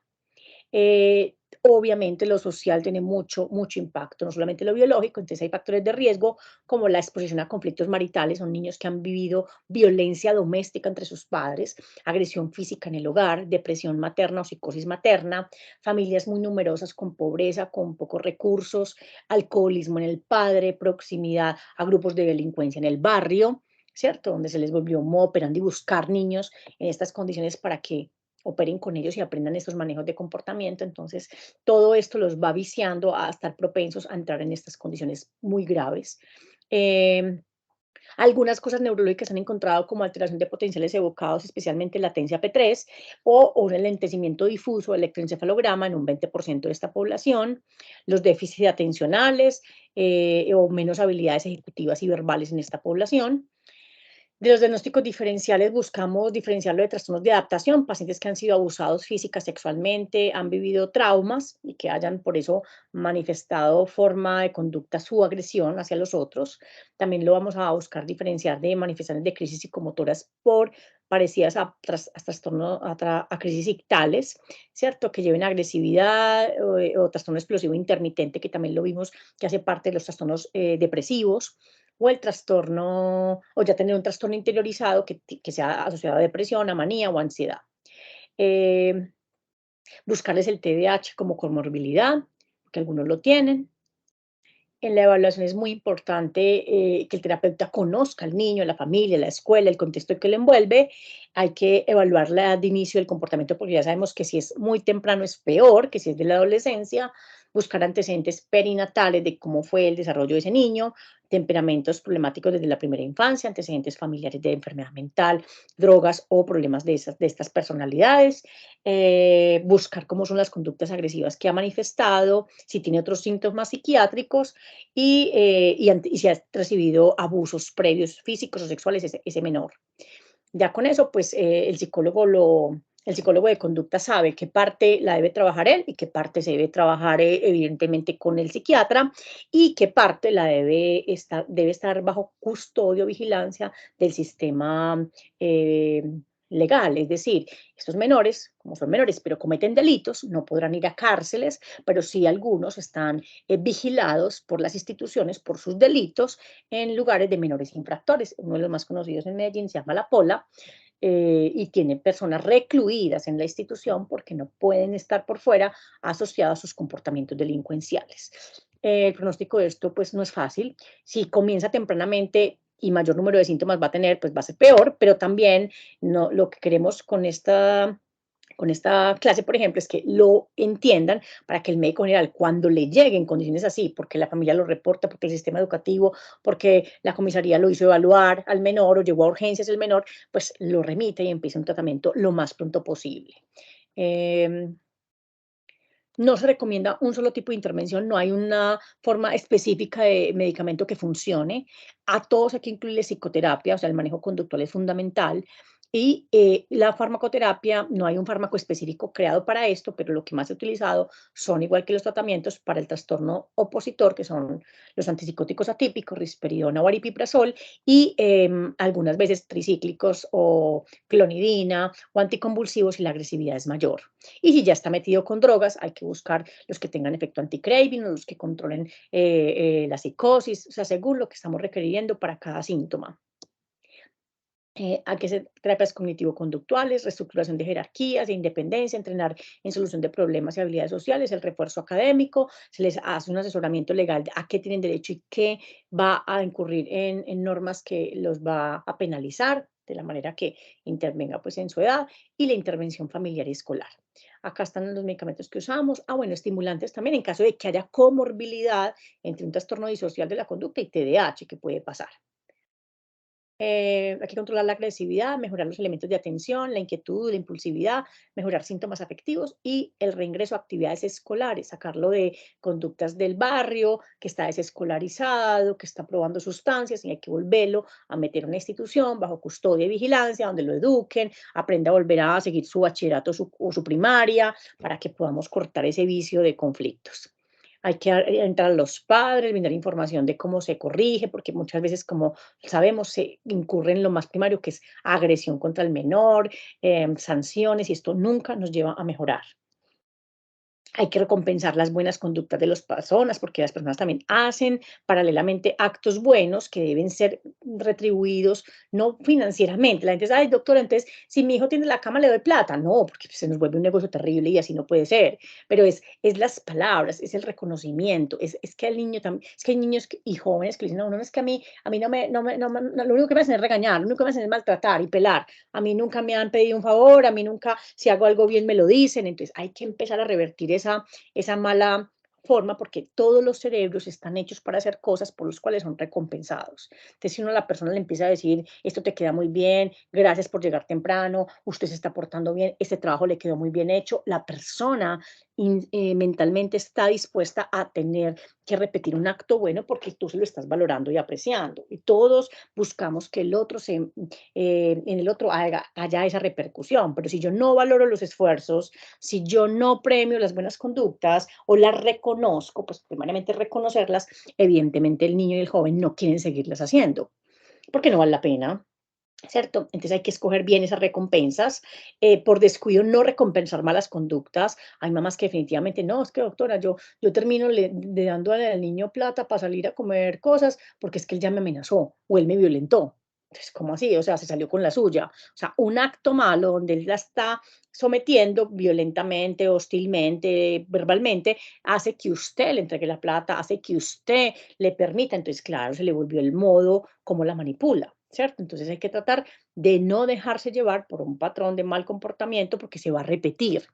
Obviamente lo social tiene mucho impacto, no solamente lo biológico, entonces hay factores de riesgo como la exposición a conflictos maritales, son niños que han vivido violencia doméstica entre sus padres, agresión física en el hogar, depresión materna o psicosis materna, familias muy numerosas con pobreza, con pocos recursos, alcoholismo en el padre, proximidad a grupos de delincuencia en el barrio, ¿cierto? Donde se les volvió modo operandi buscar niños en estas condiciones para que operen con ellos y aprendan estos manejos de comportamiento. Entonces, todo esto los va viciando a estar propensos a entrar en estas condiciones muy graves. Eh, Algunas cosas neurológicas han encontrado como alteración de potenciales evocados, especialmente latencia P3 o un enlentecimiento difuso del electroencefalograma en un 20% de esta población, los déficits atencionales o menos habilidades ejecutivas y verbales en esta población. De los diagnósticos diferenciales buscamos diferenciarlo de trastornos de adaptación, pacientes que han sido abusados física, sexualmente, han vivido traumas y que hayan por eso manifestado forma de conducta su agresión hacia los otros. También lo vamos a buscar diferenciar de manifestaciones de crisis psicomotoras por parecidas a trastorno, a crisis ictales, ¿cierto? Que lleven a agresividad o trastorno explosivo intermitente, que también lo vimos que hace parte de los trastornos depresivos o el trastorno, o ya tener un trastorno interiorizado que sea asociado a depresión, a manía o ansiedad. Eh, Buscarles el TDAH como comorbilidad, que algunos lo tienen. En la evaluación es muy importante que el terapeuta conozca al niño, la familia, la escuela, el contexto que le envuelve. Hay que evaluar la edad de inicio del comportamiento porque ya sabemos que si es muy temprano es peor que si es de la adolescencia. Buscar antecedentes perinatales de cómo fue el desarrollo de ese niño, temperamentos problemáticos desde la primera infancia, antecedentes familiares de enfermedad mental, drogas o problemas de estas personalidades. Buscar cómo son las conductas agresivas que ha manifestado, si tiene otros síntomas psiquiátricos y si ha recibido abusos previos físicos o sexuales ese menor. Ya con eso, pues el psicólogo de conducta sabe qué parte la debe trabajar él y qué parte se debe trabajar evidentemente con el psiquiatra y qué parte debe estar bajo custodio, vigilancia del sistema eh, legal. Es decir, estos menores, como son menores, pero cometen delitos, no podrán ir a cárceles, pero sí algunos están vigilados por las instituciones por sus delitos en lugares de menores infractores. Uno de los más conocidos en Medellín se llama La Pola y tiene personas recluidas en la institución porque no pueden estar por fuera asociadas a sus comportamientos delincuenciales. El pronóstico de esto pues no es fácil. Si comienza tempranamente y mayor número de síntomas va a tener, pues va a ser peor, pero también no, lo que queremos con esta clase, por ejemplo, es que lo entiendan para que el médico general, cuando le lleguen condiciones así, porque la familia lo reporta, porque el sistema educativo, porque la comisaría lo hizo evaluar al menor o llegó a urgencias el menor, pues lo remite y empiece un tratamiento lo más pronto posible. Eh, no se recomienda un solo tipo de intervención, no hay una forma específica de medicamento que funcione. A todos hay que incluirle psicoterapia, o sea, el manejo conductual es fundamental. Y la farmacoterapia, no hay un fármaco específico creado para esto, pero lo que más se ha utilizado son, igual que los tratamientos para el trastorno opositor, que son los antipsicóticos atípicos, risperidona o aripiprazol, y algunas veces tricíclicos o clonidina o anticonvulsivos si la agresividad es mayor. Y si ya está metido con drogas, hay que buscar los que tengan efecto anti-craving o los que controlen la psicosis, o sea, según lo que estamos requiriendo para cada síntoma. Hay que hacer terapias cognitivo-conductuales, reestructuración de jerarquías, de independencia, entrenar en solución de problemas y habilidades sociales, el refuerzo académico, se les hace un asesoramiento legal de a qué tienen derecho y qué va a incurrir en normas que los va a penalizar, de la manera que intervenga pues en su edad, y la intervención familiar y escolar. Acá están los medicamentos que usamos. Ah, bueno, estimulantes también en caso de que haya comorbilidad entre un trastorno disocial de la conducta y TDAH, que puede pasar. Hay que controlar la agresividad, mejorar los elementos de atención, la inquietud, la impulsividad, mejorar síntomas afectivos y el reingreso a actividades escolares, sacarlo de conductas del barrio, que está desescolarizado, que está probando sustancias y hay que volverlo a meter a una institución bajo custodia y vigilancia, donde lo eduquen, aprenda a volver a seguir su bachillerato o su primaria, para que podamos cortar ese vicio de conflictos. Hay que entrar a los padres, brindar información de cómo se corrige, porque muchas veces, como sabemos, se incurre en lo más primario, que es agresión contra el menor, sanciones, y esto nunca nos lleva a mejorar. Hay que recompensar las buenas conductas de las personas, porque las personas también hacen paralelamente actos buenos que deben ser retribuidos, no financieramente. La gente dice: "Ay, doctora, entonces, si mi hijo tiene la cama, le doy plata". No, porque se nos vuelve un negocio terrible y así no puede ser. Pero es las palabras, es el reconocimiento, es que el niño también, es que hay niños y jóvenes que le dicen a uno: "No, es que a mí lo único que me hacen es regañar, lo único que me hacen es maltratar y pelar. A mí nunca me han pedido un favor, a mí nunca, si hago algo bien, me lo dicen". Entonces hay que empezar a revertir esa mala forma, porque todos los cerebros están hechos para hacer cosas por las cuales son recompensados. Entonces, si uno a la persona le empieza a decir: esto te queda muy bien, gracias por llegar temprano, usted se está portando bien, este trabajo le quedó muy bien hecho, la persona mentalmente está dispuesta a tener que repetir un acto bueno, porque tú se lo estás valorando y apreciando. Y todos buscamos que el otro en el otro haya esa repercusión. Pero si yo no valoro los esfuerzos, si yo no premio las buenas conductas o las reconozco, pues primariamente reconocerlas, evidentemente el niño y el joven no quieren seguirlas haciendo, porque no vale la pena, ¿cierto? Entonces hay que escoger bien esas recompensas, por descuido no recompensar malas conductas. Hay mamás que definitivamente no, es que doctora, yo termino dando al niño plata para salir a comer cosas porque es que él ya me amenazó o él me violentó. Entonces, ¿cómo así? O sea, se salió con la suya. O sea, un acto malo donde él la está sometiendo violentamente, hostilmente, verbalmente, hace que usted le entregue la plata, hace que usted le permita. Entonces, claro, se le volvió el modo como la manipula, ¿cierto? Entonces hay que tratar de no dejarse llevar por un patrón de mal comportamiento porque se va a repetir.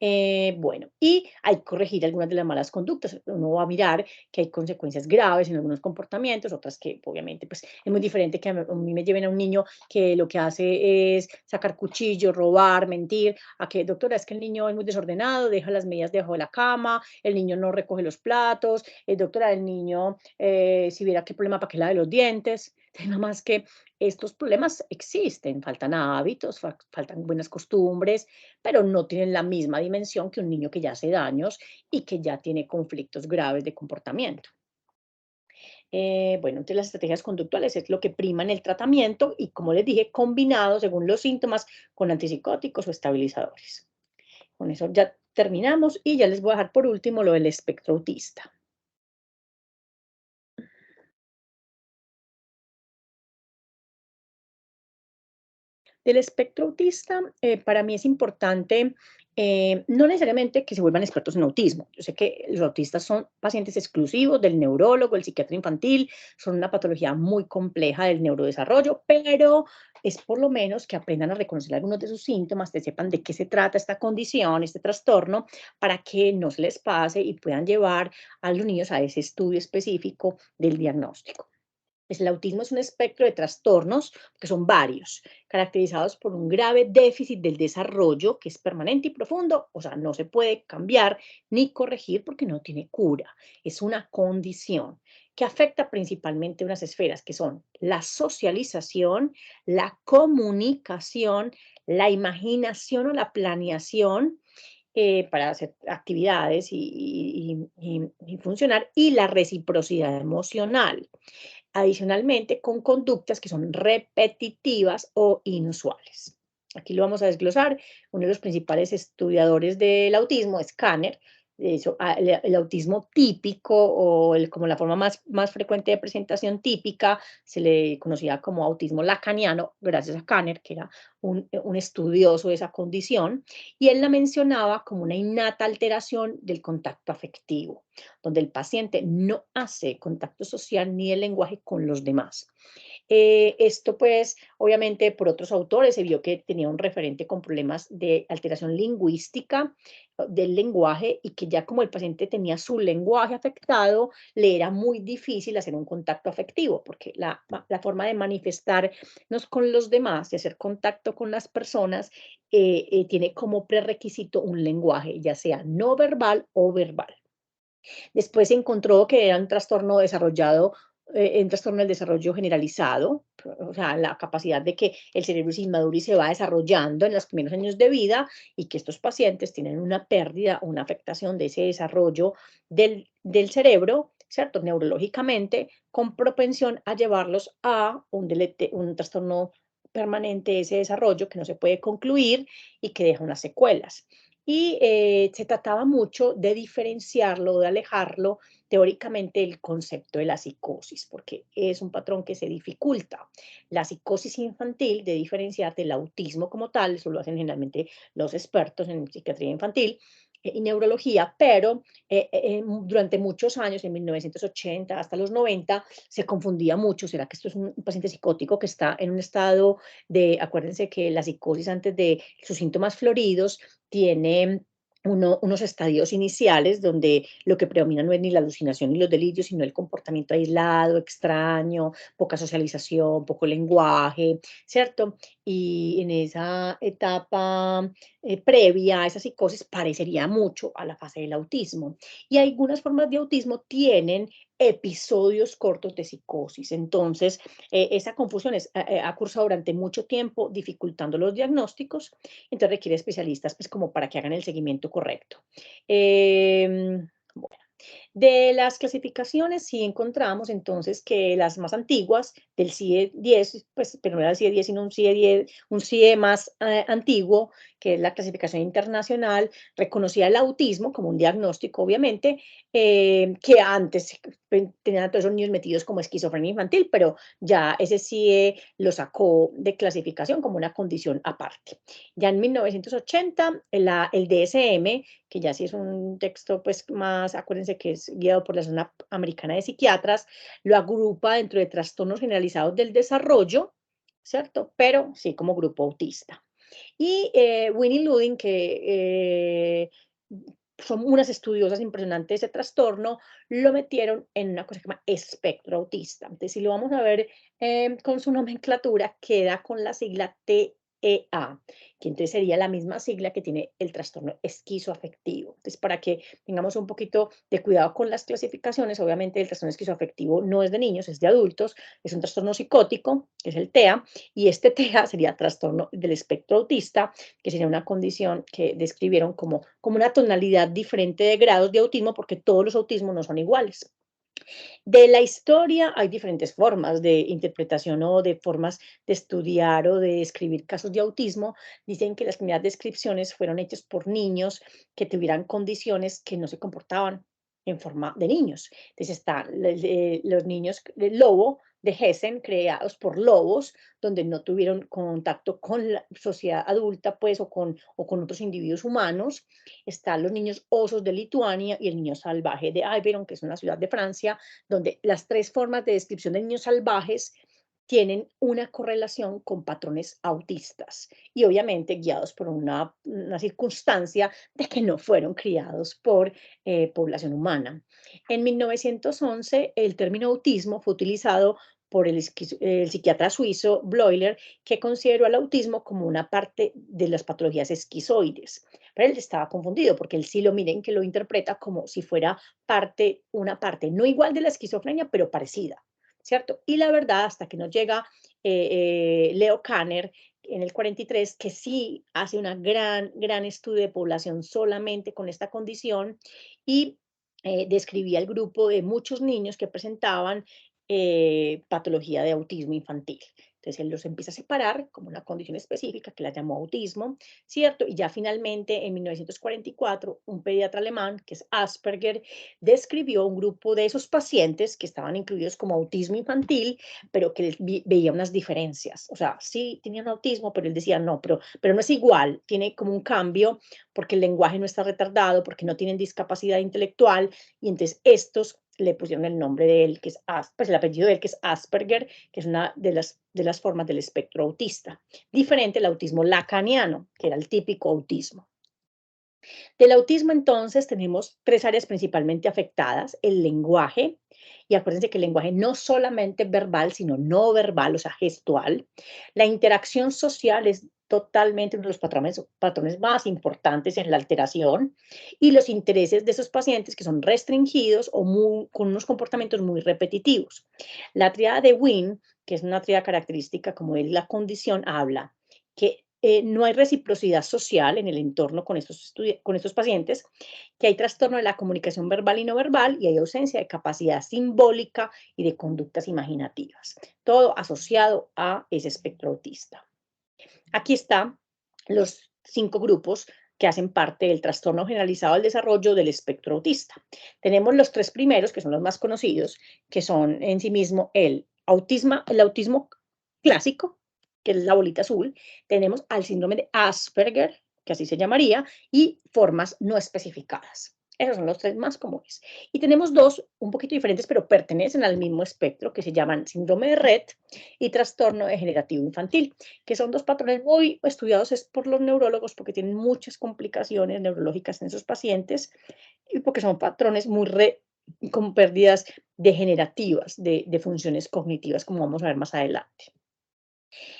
Bueno, y hay que corregir algunas de las malas conductas. Uno va a mirar que hay consecuencias graves en algunos comportamientos, otras que obviamente pues es muy diferente que a mí me lleven a un niño que lo que hace es sacar cuchillo, robar, mentir, a que, doctora, es que el niño es muy desordenado, deja las medias debajo de la cama, el niño no recoge los platos, doctora, el niño, si viera qué problema, para que lave los dientes. Nada más que estos problemas existen, faltan hábitos, faltan buenas costumbres, pero no tienen la misma dimensión que un niño que ya hace daños y que ya tiene conflictos graves de comportamiento. Bueno, entonces las estrategias conductuales es lo que prima en el tratamiento y, como les dije, combinado según los síntomas con antipsicóticos o estabilizadores. Con eso ya terminamos y ya les voy a dejar por último lo del espectro autista. Del espectro autista, para mí es importante, no necesariamente que se vuelvan expertos en autismo. Yo sé que los autistas son pacientes exclusivos del neurólogo, el psiquiatra infantil, son una patología muy compleja del neurodesarrollo, pero es por lo menos que aprendan a reconocer algunos de sus síntomas, que sepan de qué se trata esta condición, este trastorno, para que no se les pase y puedan llevar a los niños a ese estudio específico del diagnóstico. Pues el autismo es un espectro de trastornos, que son varios, caracterizados por un grave déficit del desarrollo que es permanente y profundo, o sea, no se puede cambiar ni corregir porque no tiene cura. Es una condición que afecta principalmente unas esferas que son la socialización, la comunicación, la imaginación o la planeación, para hacer actividades y funcionar, y la reciprocidad emocional. Adicionalmente, con conductas que son repetitivas o inusuales. Aquí lo vamos a desglosar. Uno de los principales estudiadores del autismo es Kanner. De hecho, el autismo típico o como la forma más frecuente de presentación típica se le conocía como autismo lacaniano, gracias a Kanner, que era un estudioso de esa condición, y él la mencionaba como una innata alteración del contacto afectivo, donde el paciente no hace contacto social ni el lenguaje con los demás. Esto pues obviamente por otros autores se vio que tenía un referente con problemas de alteración lingüística del lenguaje y que ya como el paciente tenía su lenguaje afectado, le era muy difícil hacer un contacto afectivo, porque la forma de manifestarnos con los demás y hacer contacto con las personas tiene como prerequisito un lenguaje, ya sea no verbal o verbal. Después se encontró que era un trastorno del desarrollo generalizado, o sea, la capacidad de que el cerebro se inmadura y se va desarrollando en los primeros años de vida y que estos pacientes tienen una pérdida, una afectación de ese desarrollo del cerebro, ¿cierto? Neurológicamente, con propensión a llevarlos a un trastorno permanente de ese desarrollo que no se puede concluir y que deja unas secuelas. Y se trataba mucho de diferenciarlo, de alejarlo teóricamente del concepto de la psicosis, porque es un patrón que se dificulta. La psicosis infantil, de diferenciar del autismo como tal, eso lo hacen generalmente los expertos en psiquiatría infantil y neurología, pero durante muchos años, en 1980 hasta los 90, se confundía mucho. ¿Será que esto es un paciente psicótico que está en un estado acuérdense que la psicosis antes de sus síntomas floridos tiene unos estadios iniciales donde lo que predomina no es ni la alucinación ni los delirios, sino el comportamiento aislado, extraño, poca socialización, poco lenguaje, ¿cierto? Y en esa etapa previa a esa psicosis parecería mucho a la fase del autismo. Y algunas formas de autismo tienen episodios cortos de psicosis. Entonces, esa confusión ha cursado durante mucho tiempo, dificultando los diagnósticos, entonces requiere especialistas pues, como para que hagan el seguimiento correcto. Bueno, de las clasificaciones sí encontramos entonces que las más antiguas del CIE-10, pues, pero no era el CIE-10, sino un CIE-10, un CIE más antiguo, que es la clasificación internacional, reconocía el autismo como un diagnóstico, obviamente, que antes tenían a todos esos niños metidos como esquizofrenia infantil, pero ya ese CIE lo sacó de clasificación como una condición aparte. Ya en 1980, el DSM, que ya sí es un texto pues más, acuérdense que es guiado por la Asociación Americana de Psiquiatras, lo agrupa dentro de trastornos generalizados del desarrollo, ¿cierto? Pero sí como grupo autista. Y Winnie Luding, que son unas estudiosas impresionantes de ese trastorno, lo metieron en una cosa que se llama espectro autista. Entonces, si lo vamos a ver con su nomenclatura, queda con la sigla TEA, que entonces sería la misma sigla que tiene el trastorno esquizoafectivo. Entonces, para que tengamos un poquito de cuidado con las clasificaciones, obviamente el trastorno esquizoafectivo no es de niños, es de adultos, es un trastorno psicótico, que es el TEA, y este TEA sería trastorno del espectro autista, que sería una condición que describieron como una tonalidad diferente de grados de autismo, porque todos los autismos no son iguales. De la historia hay diferentes formas de interpretación o de formas de estudiar o de escribir casos de autismo. Dicen que las primeras descripciones fueron hechas por niños que tuvieran condiciones que no se comportaban en forma de niños. Entonces están los niños del lobo de Hessen, creados por lobos, donde no tuvieron contacto con la sociedad adulta, pues, o con otros individuos humanos. Están los niños osos de Lituania y el niño salvaje de Iberon, que es una ciudad de Francia, donde las tres formas de descripción de niños salvajes tienen una correlación con patrones autistas y obviamente guiados por una circunstancia de que no fueron criados por población humana. En 1911, el término autismo fue utilizado por el psiquiatra suizo Bleuler, que consideró al autismo como una parte de las patologías esquizoides. Pero él estaba confundido porque él sí lo miren que lo interpreta como si fuera una parte no igual de la esquizofrenia, pero parecida, ¿cierto? Y la verdad, hasta que nos llega Leo Kanner en el 43, que sí hace un gran estudio de población solamente con esta condición y describía el grupo de muchos niños que presentaban patología de autismo infantil. Entonces él los empieza a separar como una condición específica que la llamó autismo, ¿cierto? Y ya finalmente en 1944 un pediatra alemán, que es Asperger, describió un grupo de esos pacientes que estaban incluidos como autismo infantil, pero que veía unas diferencias. O sea, sí tenían autismo, pero él decía no, pero no es igual, tiene como un cambio porque el lenguaje no está retardado, porque no tienen discapacidad intelectual y entonces estos le pusieron el nombre de él, que es pues el apellido de él, que es Asperger, que es una de las formas del espectro autista. Diferente al autismo lacaniano, que era el típico autismo. Del autismo, entonces, tenemos tres áreas principalmente afectadas: el lenguaje, y acuérdense que el lenguaje no solamente verbal, sino no verbal, o sea, gestual. La interacción social es totalmente uno de los patrones más importantes en la alteración, y los intereses de esos pacientes que son restringidos o con unos comportamientos muy repetitivos. La tríada de Wien, que es una tríada característica como es la condición, habla que no hay reciprocidad social en el entorno con estos pacientes, que hay trastorno de la comunicación verbal y no verbal, y hay ausencia de capacidad simbólica y de conductas imaginativas, todo asociado a ese espectro autista. Aquí están los 5 grupos que hacen parte del trastorno generalizado del desarrollo del espectro autista. Tenemos los 3 primeros, que son los más conocidos, que son en sí mismo el autismo clásico, que es la bolita azul. Tenemos al síndrome de Asperger, que así se llamaría, y formas no especificadas. Esos son los 3 más comunes. Y tenemos 2 un poquito diferentes, pero pertenecen al mismo espectro, que se llaman síndrome de Rett y trastorno degenerativo infantil, que son 2 patrones muy estudiados por los neurólogos, porque tienen muchas complicaciones neurológicas en esos pacientes y porque son patrones con pérdidas degenerativas de funciones cognitivas, como vamos a ver más adelante.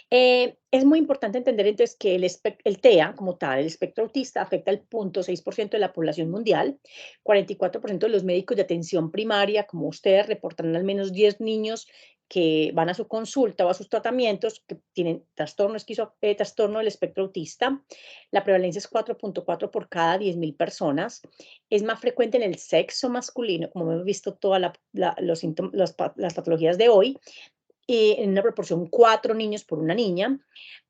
Es muy importante entender entonces que el TEA como tal, el espectro autista, afecta al 0,6% de la población mundial. 44% de los médicos de atención primaria, como ustedes, reportan al menos 10 niños que van a su consulta o a sus tratamientos que tienen trastorno del espectro autista. La prevalencia es 4,4 por cada 10.000 personas. Es más frecuente en el sexo masculino, como hemos visto todas las patologías de hoy, en una proporción 4 niños por una niña.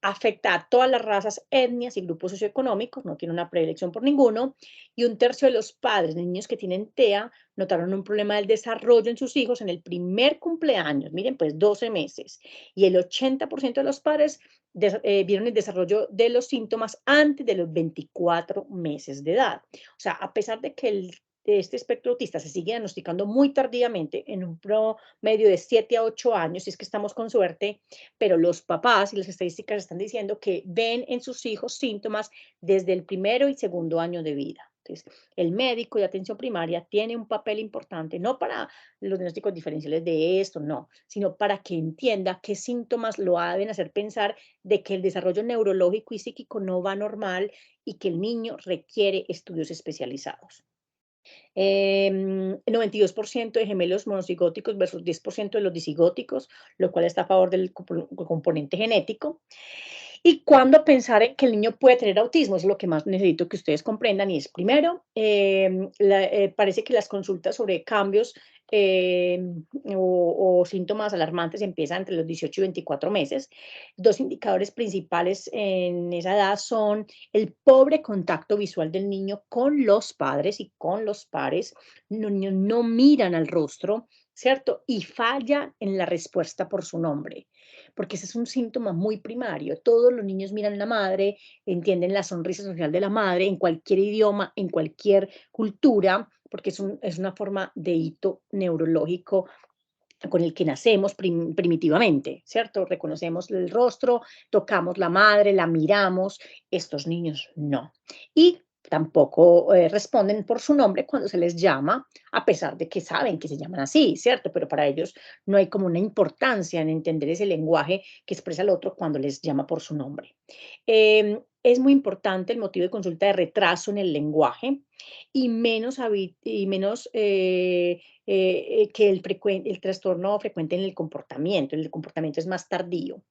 Afecta a todas las razas, etnias y grupos socioeconómicos, no tiene una predilección por ninguno, y un tercio de los padres de niños que tienen TEA notaron un problema del desarrollo en sus hijos en el primer cumpleaños, miren, pues 12 meses, y el 80% de los padres vieron el desarrollo de los síntomas antes de los 24 meses de edad. O sea, a pesar de que este espectro autista se sigue diagnosticando muy tardíamente, en un promedio de 7 a 8 años, si es que estamos con suerte, pero los papás y las estadísticas están diciendo que ven en sus hijos síntomas desde el primero y segundo año de vida. Entonces, el médico de atención primaria tiene un papel importante, no para los diagnósticos diferenciales de esto, no, sino para que entienda qué síntomas lo deben hacer pensar de que el desarrollo neurológico y psíquico no va normal y que el niño requiere estudios especializados. 92% de gemelos monocigóticos versus 10% de los disigóticos, lo cual está a favor del componente genético. ¿Y cuándo pensar en que el niño puede tener autismo? Eso es lo que más necesito que ustedes comprendan, y es primero, parece que las consultas sobre cambios o síntomas alarmantes empiezan entre los 18 y 24 meses. 2 indicadores principales en esa edad son el pobre contacto visual del niño con los padres y con los pares. Los niños no miran al rostro, ¿cierto? Y falla en la respuesta por su nombre, porque ese es un síntoma muy primario. Todos los niños miran a la madre, entienden la sonrisa social de la madre en cualquier idioma, en cualquier cultura, porque es una forma de hito neurológico con el que nacemos primitivamente, ¿cierto? Reconocemos el rostro, tocamos la madre, la miramos. Estos niños no. Y tampoco responden por su nombre cuando se les llama, a pesar de que saben que se llaman así, ¿cierto? Pero para ellos no hay como una importancia en entender ese lenguaje que expresa el otro cuando les llama por su nombre. Es muy importante el motivo de consulta de retraso en el lenguaje y menos que el trastorno frecuente en el comportamiento. El comportamiento es más tardío,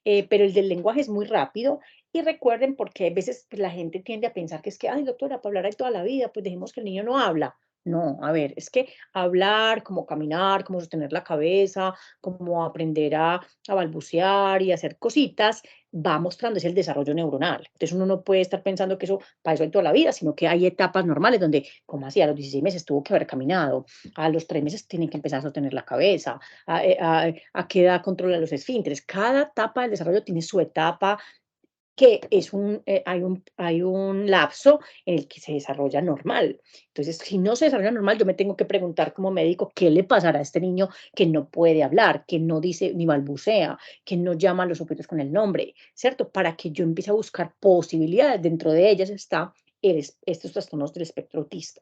pero el del lenguaje es muy rápido. Y recuerden, porque a veces pues, la gente tiende a pensar que es que, ay, doctora, para hablar ahí toda la vida, pues dejemos que el niño no habla. No, a ver, es que hablar, como caminar, como sostener la cabeza, como aprender a balbucear y hacer cositas, va mostrando es el desarrollo neuronal. Entonces uno no puede estar pensando que eso para eso hay toda la vida, sino que hay etapas normales donde, como así, a los 16 meses tuvo que haber caminado, a los 3 meses tienen que empezar a sostener la cabeza, a qué edad controla los esfínteres. Cada etapa del desarrollo tiene su etapa que es hay un lapso en el que se desarrolla normal. Entonces, si no se desarrolla normal, yo me tengo que preguntar como médico, ¿qué le pasará a este niño que no puede hablar, que no dice ni balbucea, que no llama a los objetos con el nombre, ¿cierto? Para que yo empiece a buscar posibilidades. Dentro de ellas está estos trastornos del espectro autista.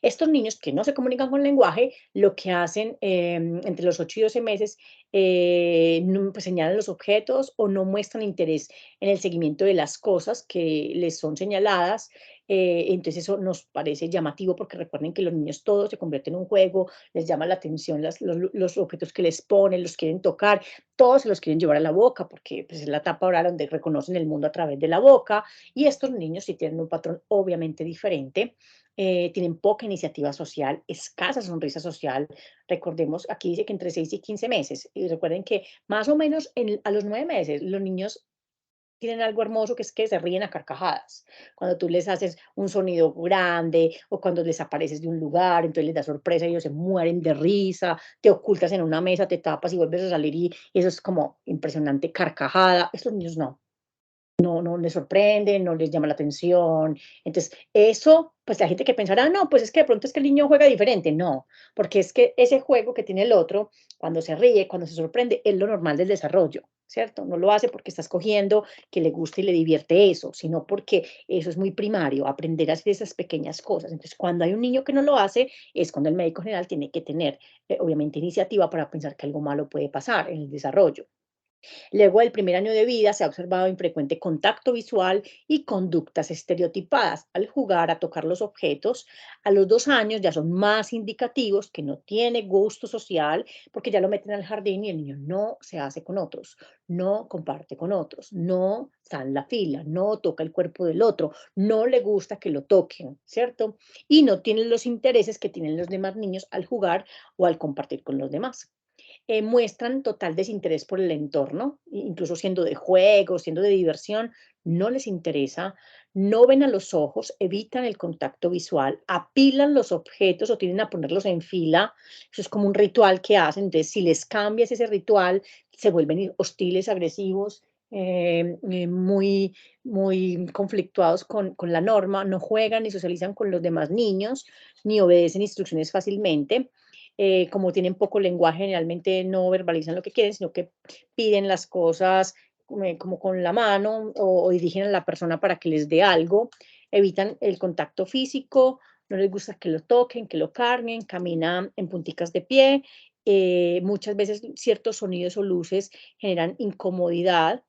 Estos niños que no se comunican con lenguaje, lo que hacen entre los 8 y 12 meses, pues señalan los objetos o no muestran interés en el seguimiento de las cosas que les son señaladas. Entonces eso nos parece llamativo porque recuerden que los niños todos se convierten en un juego, les llama la atención los objetos que les ponen, los quieren tocar, todos se los quieren llevar a la boca porque pues, es la etapa oral donde reconocen el mundo a través de la boca y estos niños sí tienen un patrón obviamente diferente. Tienen poca iniciativa social, escasa sonrisa social. Recordemos, aquí dice que entre 6 y 15 meses. Y recuerden que más o menos a los 9 meses los niños tienen algo hermoso que es que se ríen a carcajadas. Cuando tú les haces un sonido grande o cuando les apareces de un lugar, entonces les da sorpresa y ellos se mueren de risa, te ocultas en una mesa, te tapas y vuelves a salir y eso es como impresionante carcajada. Estos niños no. No les sorprende, no les llama la atención. Entonces, eso, pues, hay gente que pensará: "No, pues, es que de pronto es que el niño juega diferente". No, porque es que ese juego que tiene el otro, cuando se ríe, cuando se sorprende, es lo normal del desarrollo, ¿cierto? No lo hace porque está escogiendo que le guste y le divierte eso, sino porque eso es muy primario, aprender a hacer esas pequeñas cosas. Entonces, cuando hay un niño que no lo hace, es cuando el médico general tiene que tener, obviamente, iniciativa para pensar que algo malo puede pasar en el desarrollo. Luego del primer año de vida se ha observado infrecuente contacto visual y conductas estereotipadas al jugar a tocar los objetos. A los 2 años ya son más indicativos que no tiene gusto social porque ya lo meten al jardín y el niño no se hace con otros, no comparte con otros, no está en la fila, no toca el cuerpo del otro, no le gusta que lo toquen, ¿cierto? Y no tiene los intereses que tienen los demás niños al jugar o al compartir con los demás. Muestran total desinterés por el entorno, incluso siendo de juego, siendo de diversión, no les interesa, no ven a los ojos, evitan el contacto visual, apilan los objetos o tienden a ponerlos en fila. Eso es como un ritual que hacen. Entonces, si les cambias ese ritual, se vuelven hostiles, agresivos, muy, muy conflictuados con la norma, no juegan ni socializan con los demás niños, ni obedecen instrucciones fácilmente. Como tienen poco lenguaje, generalmente no verbalizan lo que quieren, sino que piden las cosas como con la mano o dirigen a la persona para que les dé algo, evitan el contacto físico, no les gusta que lo toquen, que lo carguen, caminan en punticas de pie, muchas veces ciertos sonidos o luces generan incomodidad,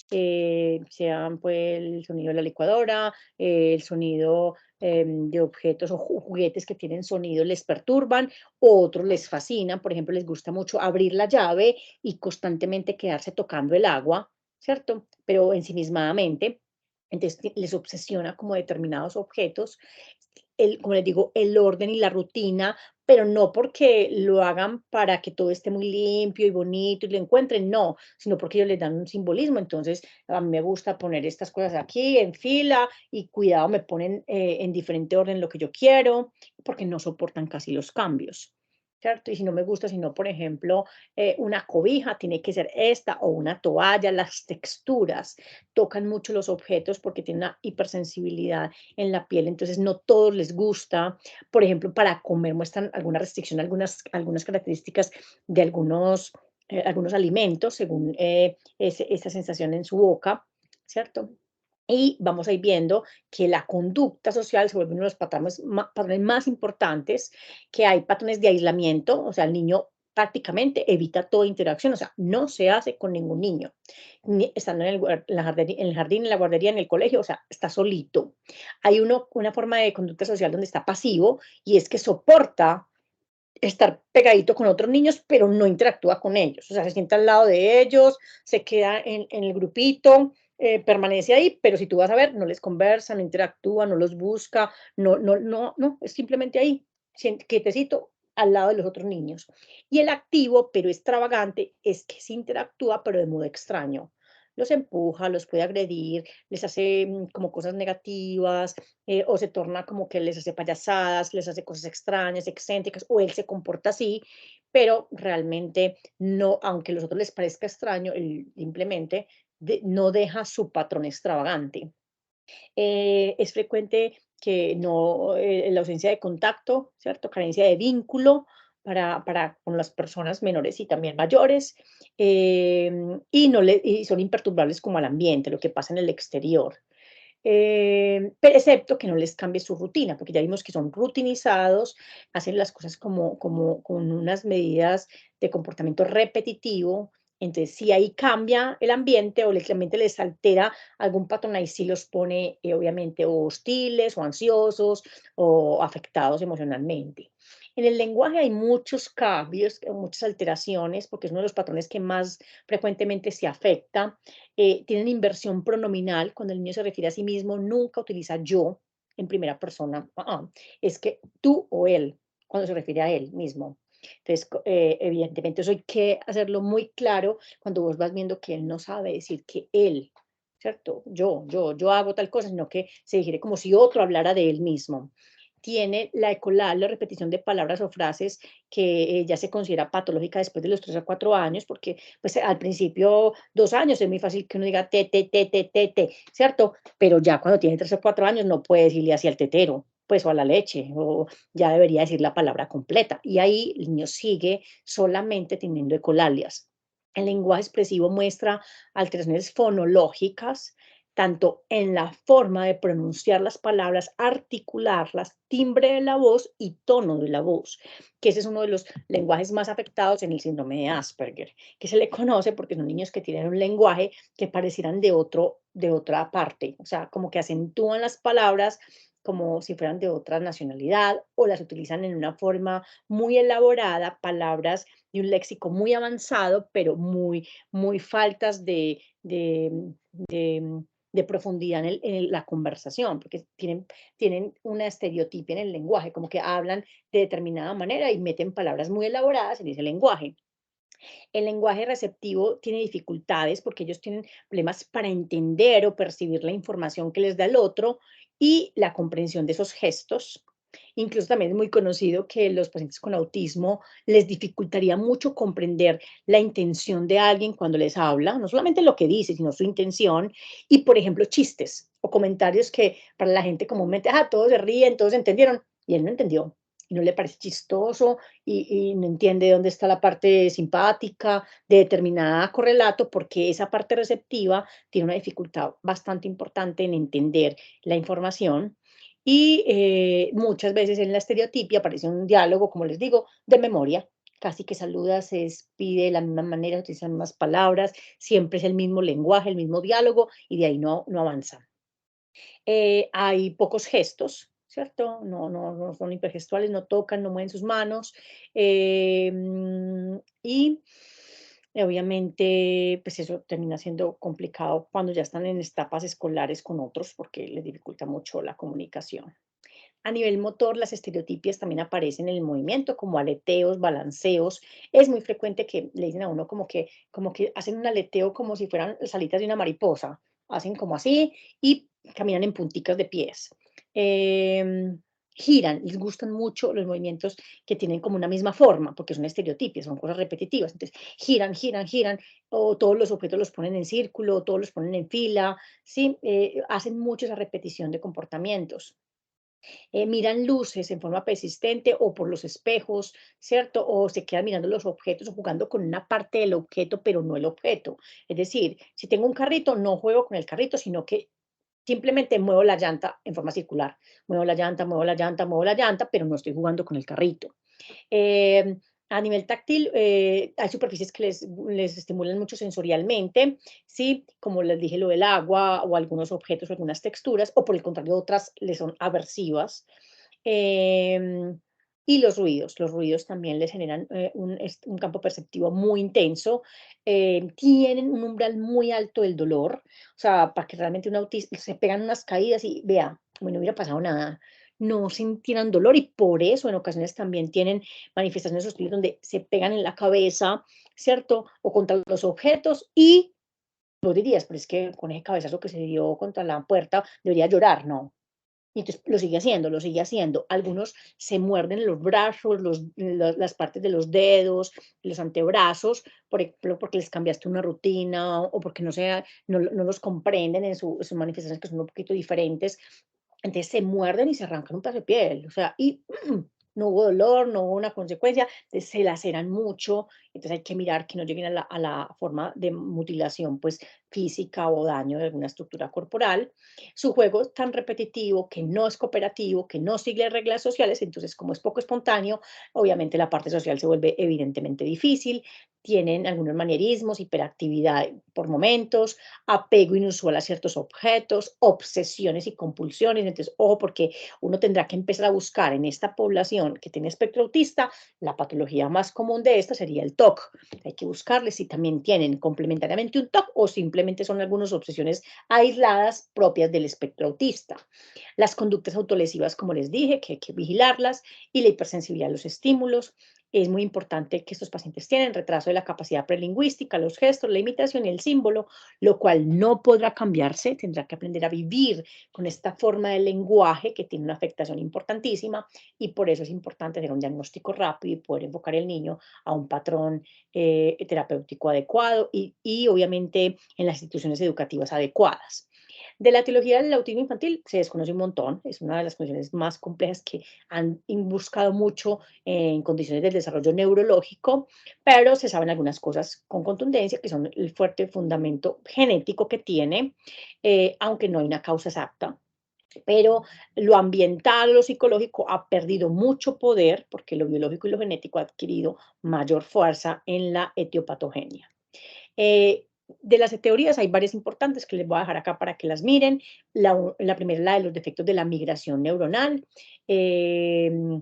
sean pues el sonido de la licuadora, el sonido de objetos o juguetes que tienen sonido les perturban, otros les fascinan, por ejemplo, les gusta mucho abrir la llave y constantemente quedarse tocando el agua, ¿cierto? Pero ensimismadamente. Entonces les obsesiona como determinados objetos, como les digo, el orden y la rutina, pero no porque lo hagan para que todo esté muy limpio y bonito y lo encuentren, no, sino porque ellos les dan un simbolismo. Entonces, a mí me gusta poner estas cosas aquí en fila y cuidado, me ponen en diferente orden lo que yo quiero, porque no soportan casi los cambios. ¿Cierto? Y si no me gusta, si no, por ejemplo, una cobija tiene que ser esta o una toalla, las texturas tocan mucho los objetos porque tienen una hipersensibilidad en la piel, entonces no todos les gusta. Por ejemplo, para comer muestran alguna restricción, algunas características de algunos alimentos según esa sensación en su boca, ¿cierto? Y vamos a ir viendo que la conducta social se vuelve uno de los patrones más importantes, que hay patrones de aislamiento, o sea, el niño prácticamente evita toda interacción, o sea, no se hace con ningún niño, ni estando en el jardín, en la guardería, en el colegio, o sea, está solito. Hay una forma de conducta social donde está pasivo y es que soporta estar pegadito con otros niños, pero no interactúa con ellos. O sea, se sienta al lado de ellos, se queda en el grupito, permanece ahí, pero si tú vas a ver, no les conversa, no interactúa, no los busca, no, es simplemente ahí, quietecito al lado de los otros niños. Y el activo, pero extravagante, es que se interactúa, pero de modo extraño. Los empuja, los puede agredir, les hace como cosas negativas, o se torna como que les hace payasadas, les hace cosas extrañas, excéntricas, o él se comporta así, pero realmente no, aunque a los otros les parezca extraño, él simplemente no deja su patrón extravagante. Es frecuente que no, la ausencia de contacto, ¿cierto? Carencia de vínculo para con las personas menores y también mayores, y son imperturbables como al ambiente, lo que pasa en el exterior. Pero excepto que no les cambie su rutina, porque ya vimos que son rutinizados, hacen las cosas como con unas medidas de comportamiento repetitivo. Entonces, si ahí cambia el ambiente o el ambiente les altera algún patrón, ahí sí los pone, obviamente, o hostiles, o ansiosos, o afectados emocionalmente. En el lenguaje hay muchos cambios, muchas alteraciones, porque es uno de los patrones que más frecuentemente se afecta. Tienen inversión pronominal, cuando el niño se refiere a sí mismo, nunca utiliza yo en primera persona, es que tú o él, cuando se refiere a él mismo. Entonces, evidentemente, eso hay que hacerlo muy claro cuando vos vas viendo que él no sabe decir que él, ¿cierto? Yo hago tal cosa, sino que se digiere como si otro hablara de él mismo. Tiene la ecolar, la repetición de palabras o frases que ya se considera patológica después de los 3 a 4 años, porque pues al principio 2 años es muy fácil que uno diga te, ¿cierto? Pero ya cuando tiene 3 o 4 años no puede decirle así al tetero, pues o a la leche, o ya debería decir la palabra completa. Y ahí el niño sigue solamente teniendo ecolalias. El lenguaje expresivo muestra alteraciones fonológicas, tanto en la forma de pronunciar las palabras, articularlas, timbre de la voz y tono de la voz, que ese es uno de los lenguajes más afectados en el síndrome de Asperger, que se le conoce porque son niños que tienen un lenguaje que parecieran de otra parte, o sea, como que acentúan las palabras como si fueran de otra nacionalidad o las utilizan en una forma muy elaborada, palabras de un léxico muy avanzado, pero muy faltas de de profundidad en la conversación, porque tienen una estereotipia en el lenguaje, como que hablan de determinada manera y meten palabras muy elaboradas en ese lenguaje. El lenguaje receptivo tiene dificultades porque ellos tienen problemas para entender o percibir la información que les da el otro y la comprensión de esos gestos. Incluso también es muy conocido que los pacientes con autismo les dificultaría mucho comprender la intención de alguien cuando les habla, no solamente lo que dice, sino su intención, y por ejemplo chistes o comentarios que para la gente comúnmente, todos se ríen, todos entendieron, y él no entendió, y no le parece chistoso, y no entiende dónde está la parte simpática de determinada correlato, porque esa parte receptiva tiene una dificultad bastante importante en entender la información. Y muchas veces en la estereotipia aparece un diálogo, como les digo, de memoria. Casi que saluda, se despide de la misma manera, utiliza las mismas palabras, siempre es el mismo lenguaje, el mismo diálogo, y de ahí no avanza. Hay pocos gestos, ¿cierto? No son hipergestuales, no tocan, no mueven sus manos. Y obviamente, pues eso termina siendo complicado cuando ya están en etapas escolares con otros porque les dificulta mucho la comunicación. A nivel motor, las estereotipias también aparecen en el movimiento, como aleteos, balanceos. Es muy frecuente que le dicen a uno como que hacen un aleteo como si fueran las alitas de una mariposa. Hacen como así y caminan en punticas de pies. Em, Giran, les gustan mucho los movimientos que tienen como una misma forma, porque son estereotipias, son cosas repetitivas. Entonces, giran, o todos los objetos los ponen en círculo, todos los ponen en fila, ¿sí? Hacen mucho esa repetición de comportamientos. Miran luces en forma persistente o por los espejos, ¿cierto? O se quedan mirando los objetos o jugando con una parte del objeto, pero no el objeto. Es decir, si tengo un carrito, no juego con el carrito, sino que simplemente muevo la llanta en forma circular. Muevo la llanta, pero no estoy jugando con el carrito. Eh, a nivel táctil, hay superficies que les estimulan mucho sensorialmente, ¿sí? Como les dije, lo del agua o algunos objetos o algunas texturas, o por el contrario, otras les son aversivas. Em, y los ruidos también les generan un campo perceptivo muy intenso, tienen un umbral muy alto del dolor, o sea, para que realmente un autista se pegan unas caídas y vea, como no hubiera pasado nada, no sintieran dolor y por eso en ocasiones también tienen manifestaciones hostiles donde se pegan en la cabeza, ¿cierto? O contra los objetos y vos dirías, pero es que con ese cabezazo que se dio contra la puerta debería llorar, no. Y entonces lo sigue haciendo, lo sigue haciendo. Algunos se muerden los brazos, las partes de los dedos, los antebrazos, por ejemplo, porque les cambiaste una rutina o porque no los comprenden en sus manifestaciones que son un poquito diferentes. Entonces se muerden y se arrancan un pedazo de piel, o sea, y no hubo dolor, no hubo una consecuencia, entonces se laceran mucho, entonces hay que mirar que no lleguen a la forma de mutilación, pues, física o daño de alguna estructura corporal. Su juego es tan repetitivo, que no es cooperativo, que no sigue reglas sociales, entonces, como es poco espontáneo, obviamente la parte social se vuelve evidentemente difícil, tienen algunos manierismos, hiperactividad por momentos, apego inusual a ciertos objetos, obsesiones y compulsiones. Entonces, ojo, porque uno tendrá que empezar a buscar en esta población que tiene espectro autista, la patología más común de esta sería el TOC. Hay que buscarles si también tienen complementariamente un TOC o simplemente son algunas obsesiones aisladas propias del espectro autista. Las conductas autolesivas, como les dije, que hay que vigilarlas, y la hipersensibilidad a los estímulos. Es muy importante que estos pacientes tienen retraso de la capacidad prelingüística, los gestos, la imitación y el símbolo, lo cual no podrá cambiarse, tendrá que aprender a vivir con esta forma de lenguaje que tiene una afectación importantísima, y por eso es importante hacer un diagnóstico rápido y poder enfocar el niño a un patrón terapéutico adecuado y obviamente en las instituciones educativas adecuadas. De la etiología del autismo infantil se desconoce un montón, es una de las condiciones más complejas que han buscado mucho en condiciones del desarrollo neurológico, pero se saben algunas cosas con contundencia, que son el fuerte fundamento genético que tiene, aunque no hay una causa exacta. Pero lo ambiental, lo psicológico ha perdido mucho poder porque lo biológico y lo genético ha adquirido mayor fuerza en la etiopatogenia. Eh, de las teorías hay varias importantes que les voy a dejar acá para que las miren. La primera es la de los defectos de la migración neuronal. Em,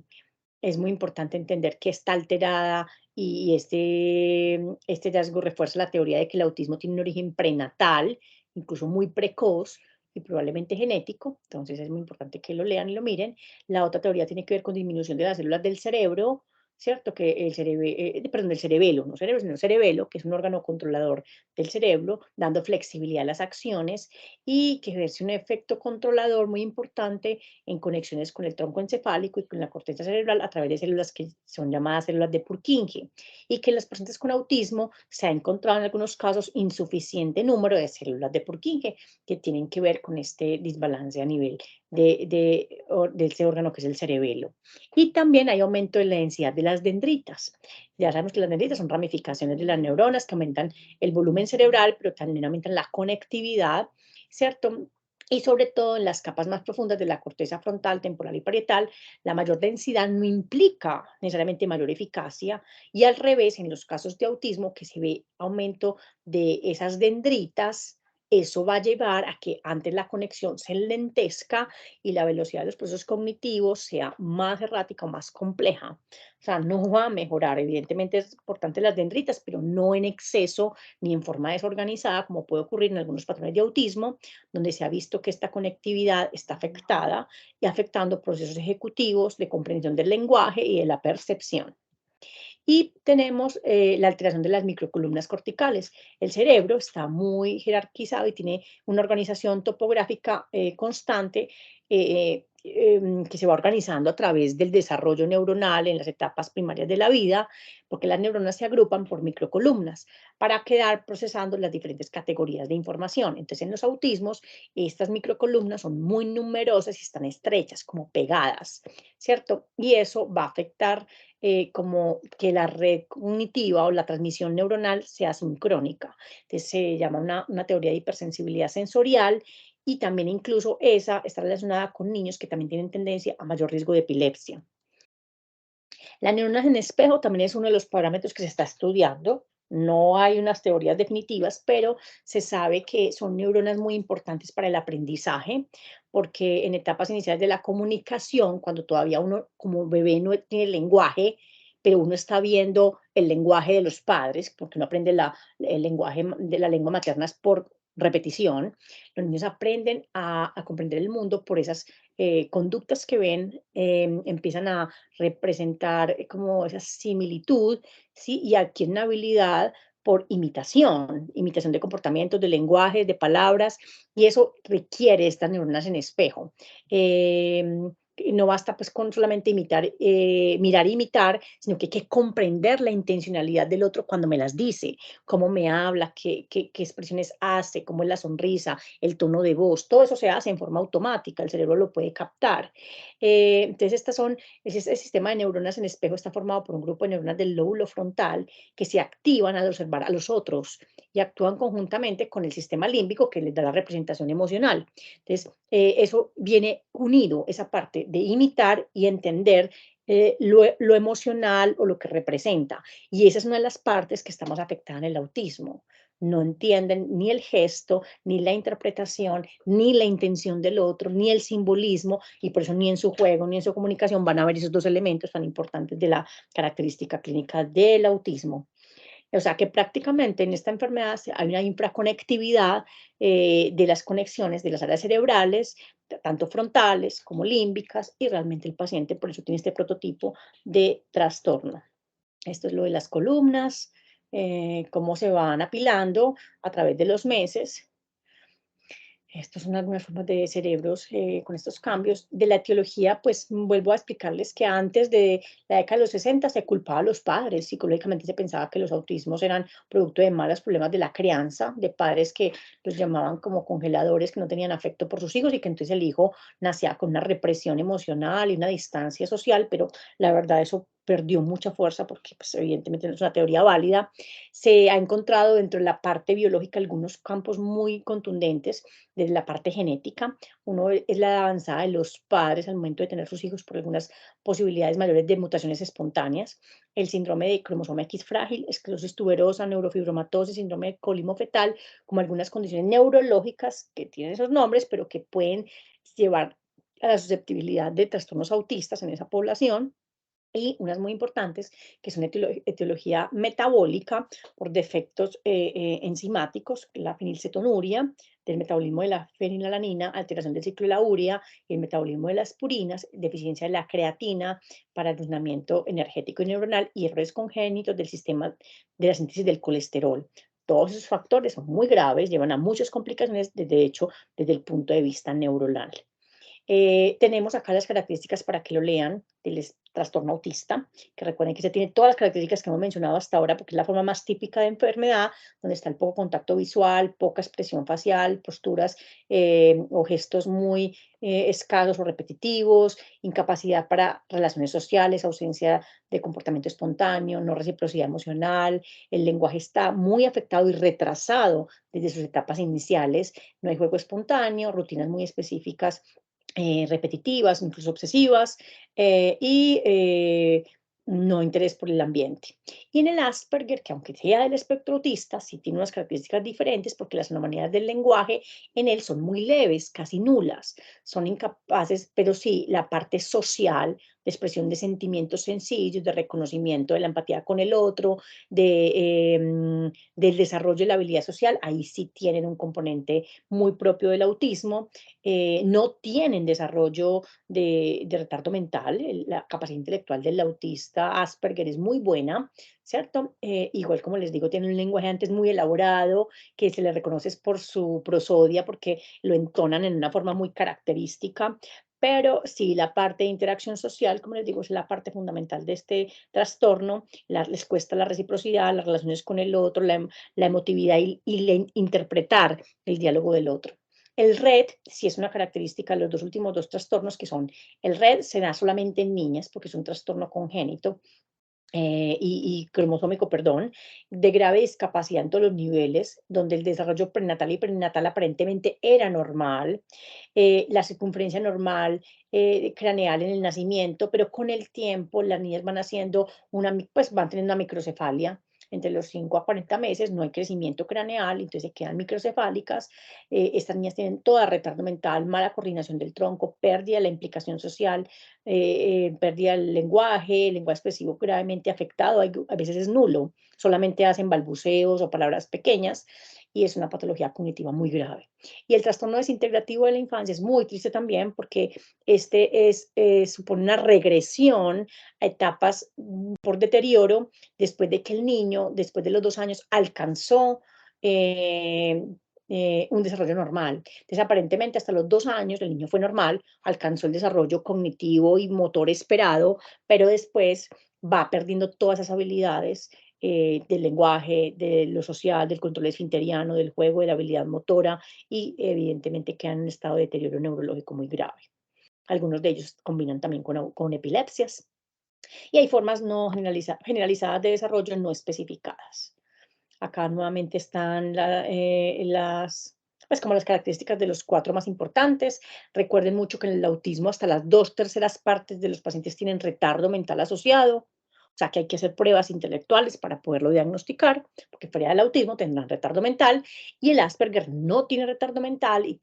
es muy importante entender que está alterada y este hallazgo refuerza la teoría de que el autismo tiene un origen prenatal, incluso muy precoz y probablemente genético. Entonces es muy importante que lo lean y lo miren. La otra teoría tiene que ver con disminución de las células del cerebro, ¿cierto? Que perdón, del cerebelo, no cerebro, sino cerebelo, que es un órgano controlador del cerebro, dando flexibilidad a las acciones y que ejerce un efecto controlador muy importante en conexiones con el tronco encefálico y con la corteza cerebral a través de células que son llamadas células de Purkinje, y que en las pacientes con autismo se ha encontrado en algunos casos insuficiente número de células de Purkinje que tienen que ver con este desbalance a nivel de ese órgano que es el cerebelo. Y también hay aumento de la densidad de las dendritas. Ya sabemos que las dendritas son ramificaciones de las neuronas que aumentan el volumen cerebral, pero también aumentan la conectividad, ¿cierto? Y sobre todo en las capas más profundas de la corteza frontal, temporal y parietal, la mayor densidad no implica necesariamente mayor eficacia, y al revés, en los casos de autismo que se ve aumento de esas dendritas, eso va a llevar a que antes la conexión se lentezca y la velocidad de los procesos cognitivos sea más errática o más compleja. O sea, no va a mejorar. Evidentemente es importante las dendritas, pero no en exceso ni en forma desorganizada, como puede ocurrir en algunos patrones de autismo, donde se ha visto que esta conectividad está afectada y afectando procesos ejecutivos de comprensión del lenguaje y de la percepción. Y tenemos la alteración de las microcolumnas corticales. El cerebro está muy jerarquizado y tiene una organización topográfica constante que se va organizando a través del desarrollo neuronal en las etapas primarias de la vida, porque las neuronas se agrupan por microcolumnas para quedar procesando las diferentes categorías de información. Entonces, en los autismos, estas microcolumnas son muy numerosas y están estrechas, como pegadas, ¿cierto? Y eso va a afectar como que la red cognitiva o la transmisión neuronal sea sincrónica. Entonces se llama una teoría de hipersensibilidad sensorial, y también incluso esa está relacionada con niños que también tienen tendencia a mayor riesgo de epilepsia. Las neuronas en espejo también es uno de los parámetros que se está estudiando. No hay unas teorías definitivas, pero se sabe que son neuronas muy importantes para el aprendizaje, porque en etapas iniciales de la comunicación, cuando todavía uno como bebé no tiene lenguaje, pero uno está viendo el lenguaje de los padres, porque uno aprende el lenguaje de la lengua materna es por repetición. Los niños aprenden a comprender el mundo por esas conductas que ven, empiezan a representar como esa similitud, ¿sí? Y adquieren habilidad por imitación, imitación de comportamientos, de lenguajes, de palabras, y eso requiere estas neuronas en espejo. No basta pues con solamente imitar, mirar e imitar, sino que hay que comprender la intencionalidad del otro cuando me las dice, cómo me habla, qué expresiones hace, cómo es la sonrisa, el tono de voz, todo eso se hace en forma automática, el cerebro lo puede captar. Entonces, ese sistema de neuronas en espejo está formado por un grupo de neuronas del lóbulo frontal que se activan al observar a los otros y actúan conjuntamente con el sistema límbico que les da la representación emocional. Entonces, eso viene unido, esa parte de imitar y entender lo emocional o lo que representa. Y esa es una de las partes que estamos afectadas en el autismo. No entienden ni el gesto, ni la interpretación, ni la intención del otro, ni el simbolismo, y por eso ni en su juego, ni en su comunicación van a ver esos dos elementos tan importantes de la característica clínica del autismo. O sea que prácticamente en esta enfermedad hay una infraconectividad de las conexiones de las áreas cerebrales, tanto frontales como límbicas, y realmente el paciente por eso tiene este prototipo de trastorno. Esto es lo de las columnas, cómo se van apilando a través de los meses. Estas son algunas formas de cerebros con estos cambios. De la etiología, pues vuelvo a explicarles que antes de la década de los 60 se culpaba a los padres. Psicológicamente se pensaba que los autismos eran producto de malos problemas de la crianza, de padres que los llamaban como congeladores, que no tenían afecto por sus hijos y que entonces el hijo nacía con una represión emocional y una distancia social, pero la verdad eso perdió mucha fuerza porque pues, evidentemente no es una teoría válida. Se ha encontrado dentro de la parte biológica algunos campos muy contundentes desde la parte genética. Uno es la avanzada de los padres al momento de tener sus hijos por algunas posibilidades mayores de mutaciones espontáneas. El síndrome de cromosoma X frágil, esclerosis tuberosa, neurofibromatosis, síndrome de cólimo fetal, como algunas condiciones neurológicas que tienen esos nombres, pero que pueden llevar a la susceptibilidad de trastornos autistas en esa población y unas muy importantes que son etiología metabólica por defectos enzimáticos, la fenilcetonuria, del metabolismo de la fenilalanina, alteración del ciclo de la urea, y el metabolismo de las purinas, deficiencia de la creatina para el funcionamiento energético y neuronal y errores congénitos del sistema de la síntesis del colesterol. Todos esos factores son muy graves, llevan a muchas complicaciones, de hecho, desde el punto de vista neuronal. Tenemos acá las características para que lo lean del trastorno autista, que recuerden que se tiene todas las características que hemos mencionado hasta ahora, porque es la forma más típica de enfermedad, donde está el poco contacto visual, poca expresión facial, posturas o gestos muy escasos o repetitivos, incapacidad para relaciones sociales, ausencia de comportamiento espontáneo, no reciprocidad emocional, el lenguaje está muy afectado y retrasado desde sus etapas iniciales, no hay juego espontáneo, rutinas muy específicas repetitivas, incluso obsesivas, y no interés por el ambiente. Y en el Asperger, que aunque sea del espectro autista, sí tiene unas características diferentes porque las anomalías del lenguaje en él son muy leves, casi nulas, son incapaces, pero sí la parte social, de expresión de sentimientos sencillos, de reconocimiento de la empatía con el otro, del desarrollo de la habilidad social, ahí sí tienen un componente muy propio del autismo, no tienen desarrollo de retardo mental, la capacidad intelectual del autista Asperger es muy buena, ¿cierto? Igual como les digo, tiene un lenguaje antes muy elaborado, que se le reconoce por su prosodia, porque lo entonan en una forma muy característica, pero sí, la parte de interacción social, como les digo, es la parte fundamental de este trastorno, les cuesta la reciprocidad, las relaciones con el otro, la emotividad y interpretar el diálogo del otro. El RED sí es una característica de los dos últimos dos trastornos que son, el RED se da solamente en niñas porque es un trastorno congénito y cromosómico, perdón, de grave discapacidad en todos los niveles, donde el desarrollo prenatal y perinatal aparentemente era normal, la circunferencia normal craneal en el nacimiento, pero con el tiempo las niñas van haciendo pues van teniendo una microcefalia. Entre los 5 a 40 meses no hay crecimiento craneal, entonces se quedan microcefálicas. Estas niñas tienen toda retardo mental, mala coordinación del tronco, pérdida de la implicación social, pérdida del lenguaje, el lenguaje expresivo gravemente afectado, a veces es nulo, solamente hacen balbuceos o palabras pequeñas y es una patología cognitiva muy grave. Y el trastorno desintegrativo de la infancia es muy triste también porque supone una regresión a etapas por deterioro después de que el niño, después de los 2 años, alcanzó eh, un desarrollo normal. Entonces, aparentemente, hasta los 2 años el niño fue normal, alcanzó el desarrollo cognitivo y motor esperado, pero después va perdiendo todas esas habilidades del lenguaje, de lo social, del control esfinteriano, del juego, de la habilidad motora y evidentemente quedan en un estado de deterioro neurológico muy grave. Algunos de ellos combinan también con epilepsias y hay formas no generalizadas de desarrollo no especificadas. Acá nuevamente están pues como las características de los cuatro más importantes. Recuerden mucho que en el autismo hasta las 2/3 de los pacientes tienen retardo mental asociado. O sea que hay que hacer pruebas intelectuales para poderlo diagnosticar, porque fuera del autismo tendrán retardo mental y el Asperger no tiene retardo mental y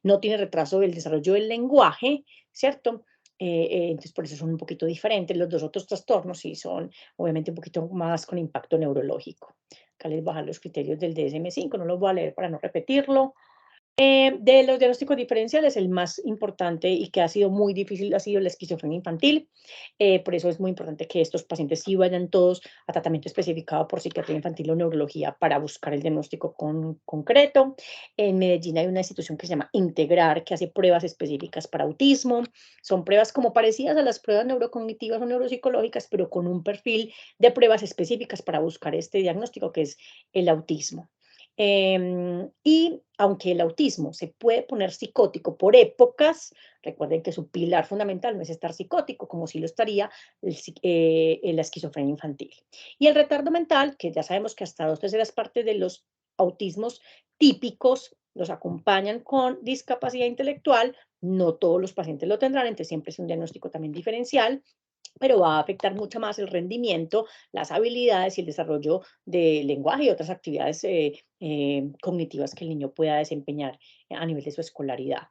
no tiene retraso del desarrollo del lenguaje, ¿cierto? Entonces por eso son un poquito diferentes. Los dos otros trastornos sí son obviamente un poquito más con impacto neurológico. Acá les bajan los criterios del DSM-5, no los voy a leer para no repetirlo. De los diagnósticos diferenciales, el más importante y que ha sido muy difícil ha sido la esquizofrenia infantil. Por eso es muy importante que estos pacientes sí vayan todos a tratamiento especificado por psiquiatría infantil o neurología para buscar el diagnóstico concreto. En Medellín hay una institución que se llama Integrar, que hace pruebas específicas para autismo. Son pruebas como parecidas a las pruebas neurocognitivas o neuropsicológicas, pero con un perfil de pruebas específicas para buscar este diagnóstico que es el autismo. Y aunque el autismo se puede poner psicótico por épocas, recuerden que su pilar fundamental no es estar psicótico, como si lo estaría la esquizofrenia infantil. Y el retardo mental, que ya sabemos que hasta 2/3 de los autismos típicos los acompañan con discapacidad intelectual, no todos los pacientes lo tendrán, entonces siempre es un diagnóstico también diferencial, pero va a afectar mucho más el rendimiento, las habilidades y el desarrollo del lenguaje y otras actividades cognitivas que el niño pueda desempeñar a nivel de su escolaridad.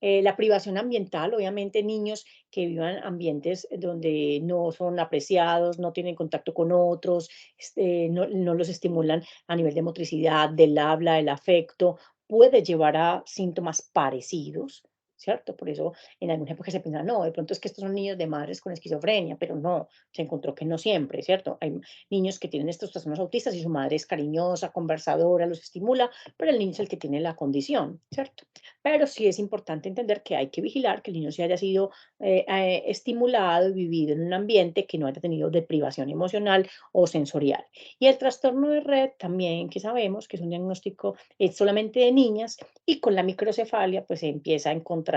La privación ambiental, obviamente niños que vivan ambientes donde no son apreciados, no tienen contacto con otros, no los estimulan a nivel de motricidad, del habla, del afecto, puede llevar a síntomas parecidos, ¿cierto? Por eso en alguna época se piensa, no, de pronto es que estos son niños de madres con esquizofrenia, pero no, se encontró que no siempre, ¿cierto? Hay niños que tienen estos trastornos autistas y su madre es cariñosa, conversadora, los estimula, pero el niño es el que tiene la condición, ¿cierto? Pero sí es importante entender que hay que vigilar que el niño sí haya sido estimulado y vivido en un ambiente que no haya tenido deprivación emocional o sensorial. Y el trastorno de red también, que sabemos que es un diagnóstico solamente de niñas y con la microcefalia pues se empieza a encontrar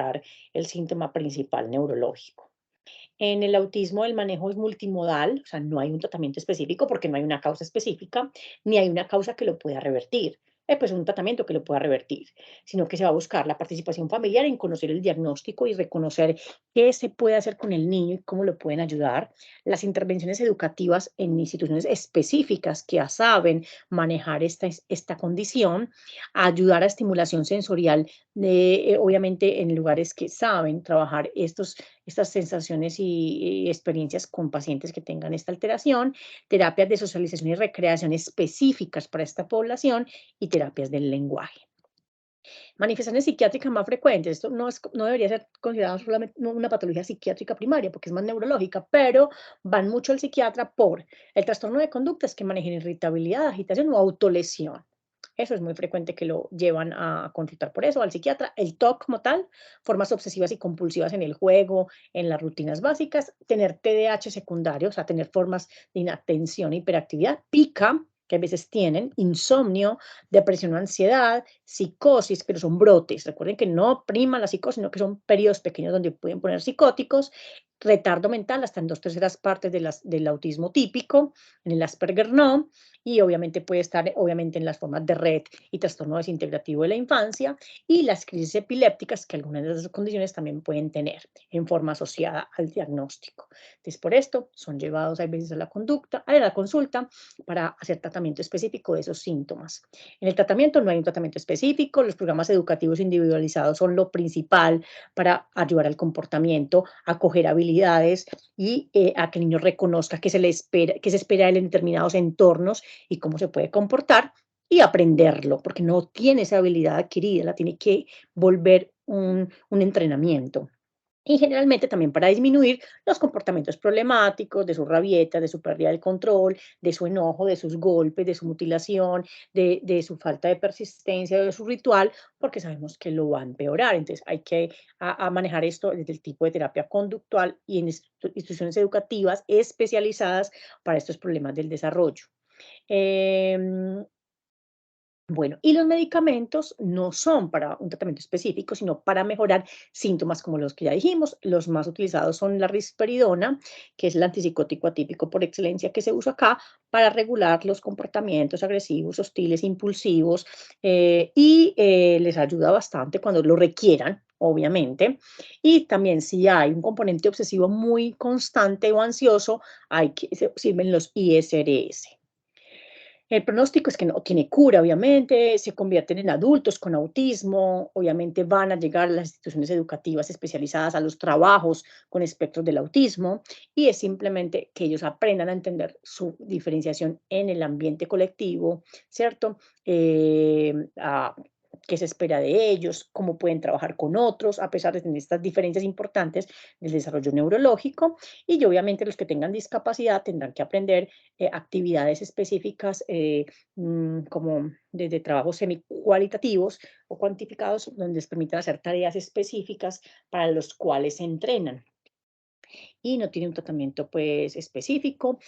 el síntoma principal neurológico. En el autismo el manejo es multimodal, o sea, no hay un tratamiento específico porque no hay una causa específica, ni hay una causa que lo pueda revertir. Pues un tratamiento que lo pueda revertir, sino que se va a buscar la participación familiar en conocer el diagnóstico y reconocer qué se puede hacer con el niño y cómo lo pueden ayudar. Las intervenciones educativas en instituciones específicas que ya saben manejar esta condición, ayudar a estimulación sensorial, obviamente en lugares que saben trabajar estas sensaciones y experiencias con pacientes que tengan esta alteración, terapias de socialización y recreación específicas para esta población y terapias del lenguaje. Manifestaciones psiquiátricas más frecuentes, esto no debería ser considerado solamente una patología psiquiátrica primaria porque es más neurológica, pero van mucho al psiquiatra por el trastorno de conductas que manejen irritabilidad, agitación o autolesión. Eso es muy frecuente que lo llevan a consultar por eso al psiquiatra. El TOC como tal, formas obsesivas y compulsivas en el juego, en las rutinas básicas, tener TDAH secundario, o sea, tener formas de inatención, hiperactividad, pica, que a veces tienen, insomnio, depresión o ansiedad, psicosis, pero son brotes. Recuerden que no prima la psicosis, sino que son periodos pequeños donde pueden poner psicóticos, retardo mental hasta en 2/3 del autismo típico, en el Asperger no, y obviamente puede estar obviamente en las formas de red y trastorno desintegrativo de la infancia y las crisis epilépticas que algunas de esas condiciones también pueden tener en forma asociada al diagnóstico. Entonces, por esto son llevados a veces a la consulta para hacer tratamiento específico de esos síntomas. En el tratamiento no hay un tratamiento específico, los programas educativos individualizados son lo principal para ayudar al comportamiento, a coger habilidades y a que el niño reconozca qué se espera de él en determinados entornos y cómo se puede comportar. y aprenderlo, porque no tiene esa habilidad adquirida, la tiene que volver un entrenamiento. Y generalmente también para disminuir los comportamientos problemáticos, de su rabieta, de su pérdida del control, de su enojo, de sus golpes, de su mutilación, de su falta de persistencia, de su ritual, porque sabemos que lo va a empeorar. Entonces hay que manejar esto desde el tipo de terapia conductual y en instituciones educativas especializadas para estos problemas del desarrollo. Em, bueno, y los medicamentos no son para un tratamiento específico, sino para mejorar síntomas como los que ya dijimos. Los más utilizados son la risperidona, que es el antipsicótico atípico por excelencia que se usa acá para regular los comportamientos agresivos, hostiles, impulsivos, les ayuda bastante cuando lo requieran, obviamente. Y también si hay un componente obsesivo muy constante o ansioso, sirven los ISRS. El pronóstico es que no tiene cura, obviamente, se convierten en adultos con autismo, obviamente van a llegar a las instituciones educativas especializadas, a los trabajos con espectros del autismo, y es simplemente que ellos aprendan a entender su diferenciación en el ambiente colectivo, ¿cierto? Qué se espera de ellos, cómo pueden trabajar con otros, a pesar de tener estas diferencias importantes del desarrollo neurológico, y obviamente los que tengan discapacidad tendrán que aprender actividades específicas como desde trabajos semi-cualitativos o cuantificados, donde les permitan hacer tareas específicas para los cuales se entrenan y no tiene un tratamiento pues específico.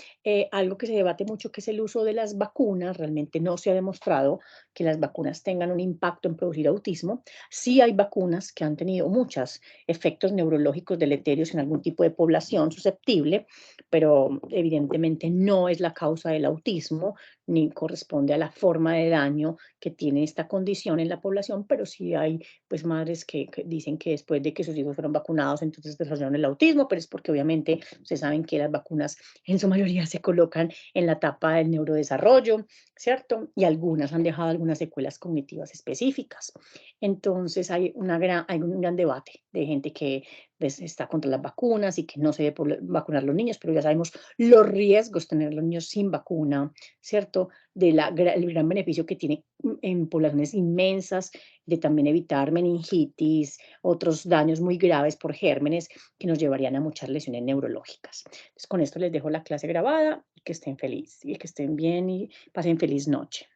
Algo que se debate mucho que es el uso de las vacunas, realmente no se ha demostrado que las vacunas tengan un impacto en producir autismo. Sí hay vacunas que han tenido muchos efectos neurológicos deleterios en algún tipo de población susceptible, pero evidentemente no es la causa del autismo ni corresponde a la forma de daño que tiene esta condición en la población, pero sí hay pues madres que dicen que después de que sus hijos fueron vacunados, entonces desarrollaron el autismo, pero es porque obviamente ustedes saben que las vacunas en su mayoría se colocan en la etapa del neurodesarrollo, ¿cierto? Y algunas han dejado algunas secuelas cognitivas específicas. Entonces hay un gran debate de gente que pues, está contra las vacunas y que no se debe vacunar a los niños, pero ya sabemos los riesgos de tener a los niños sin vacuna, ¿cierto? El gran beneficio que tiene en poblaciones inmensas de también evitar meningitis, otros daños muy graves por gérmenes que nos llevarían a muchas lesiones neurológicas. Entonces, con esto les dejo la clase grabada y que estén felices y que estén bien y pasen feliz noche.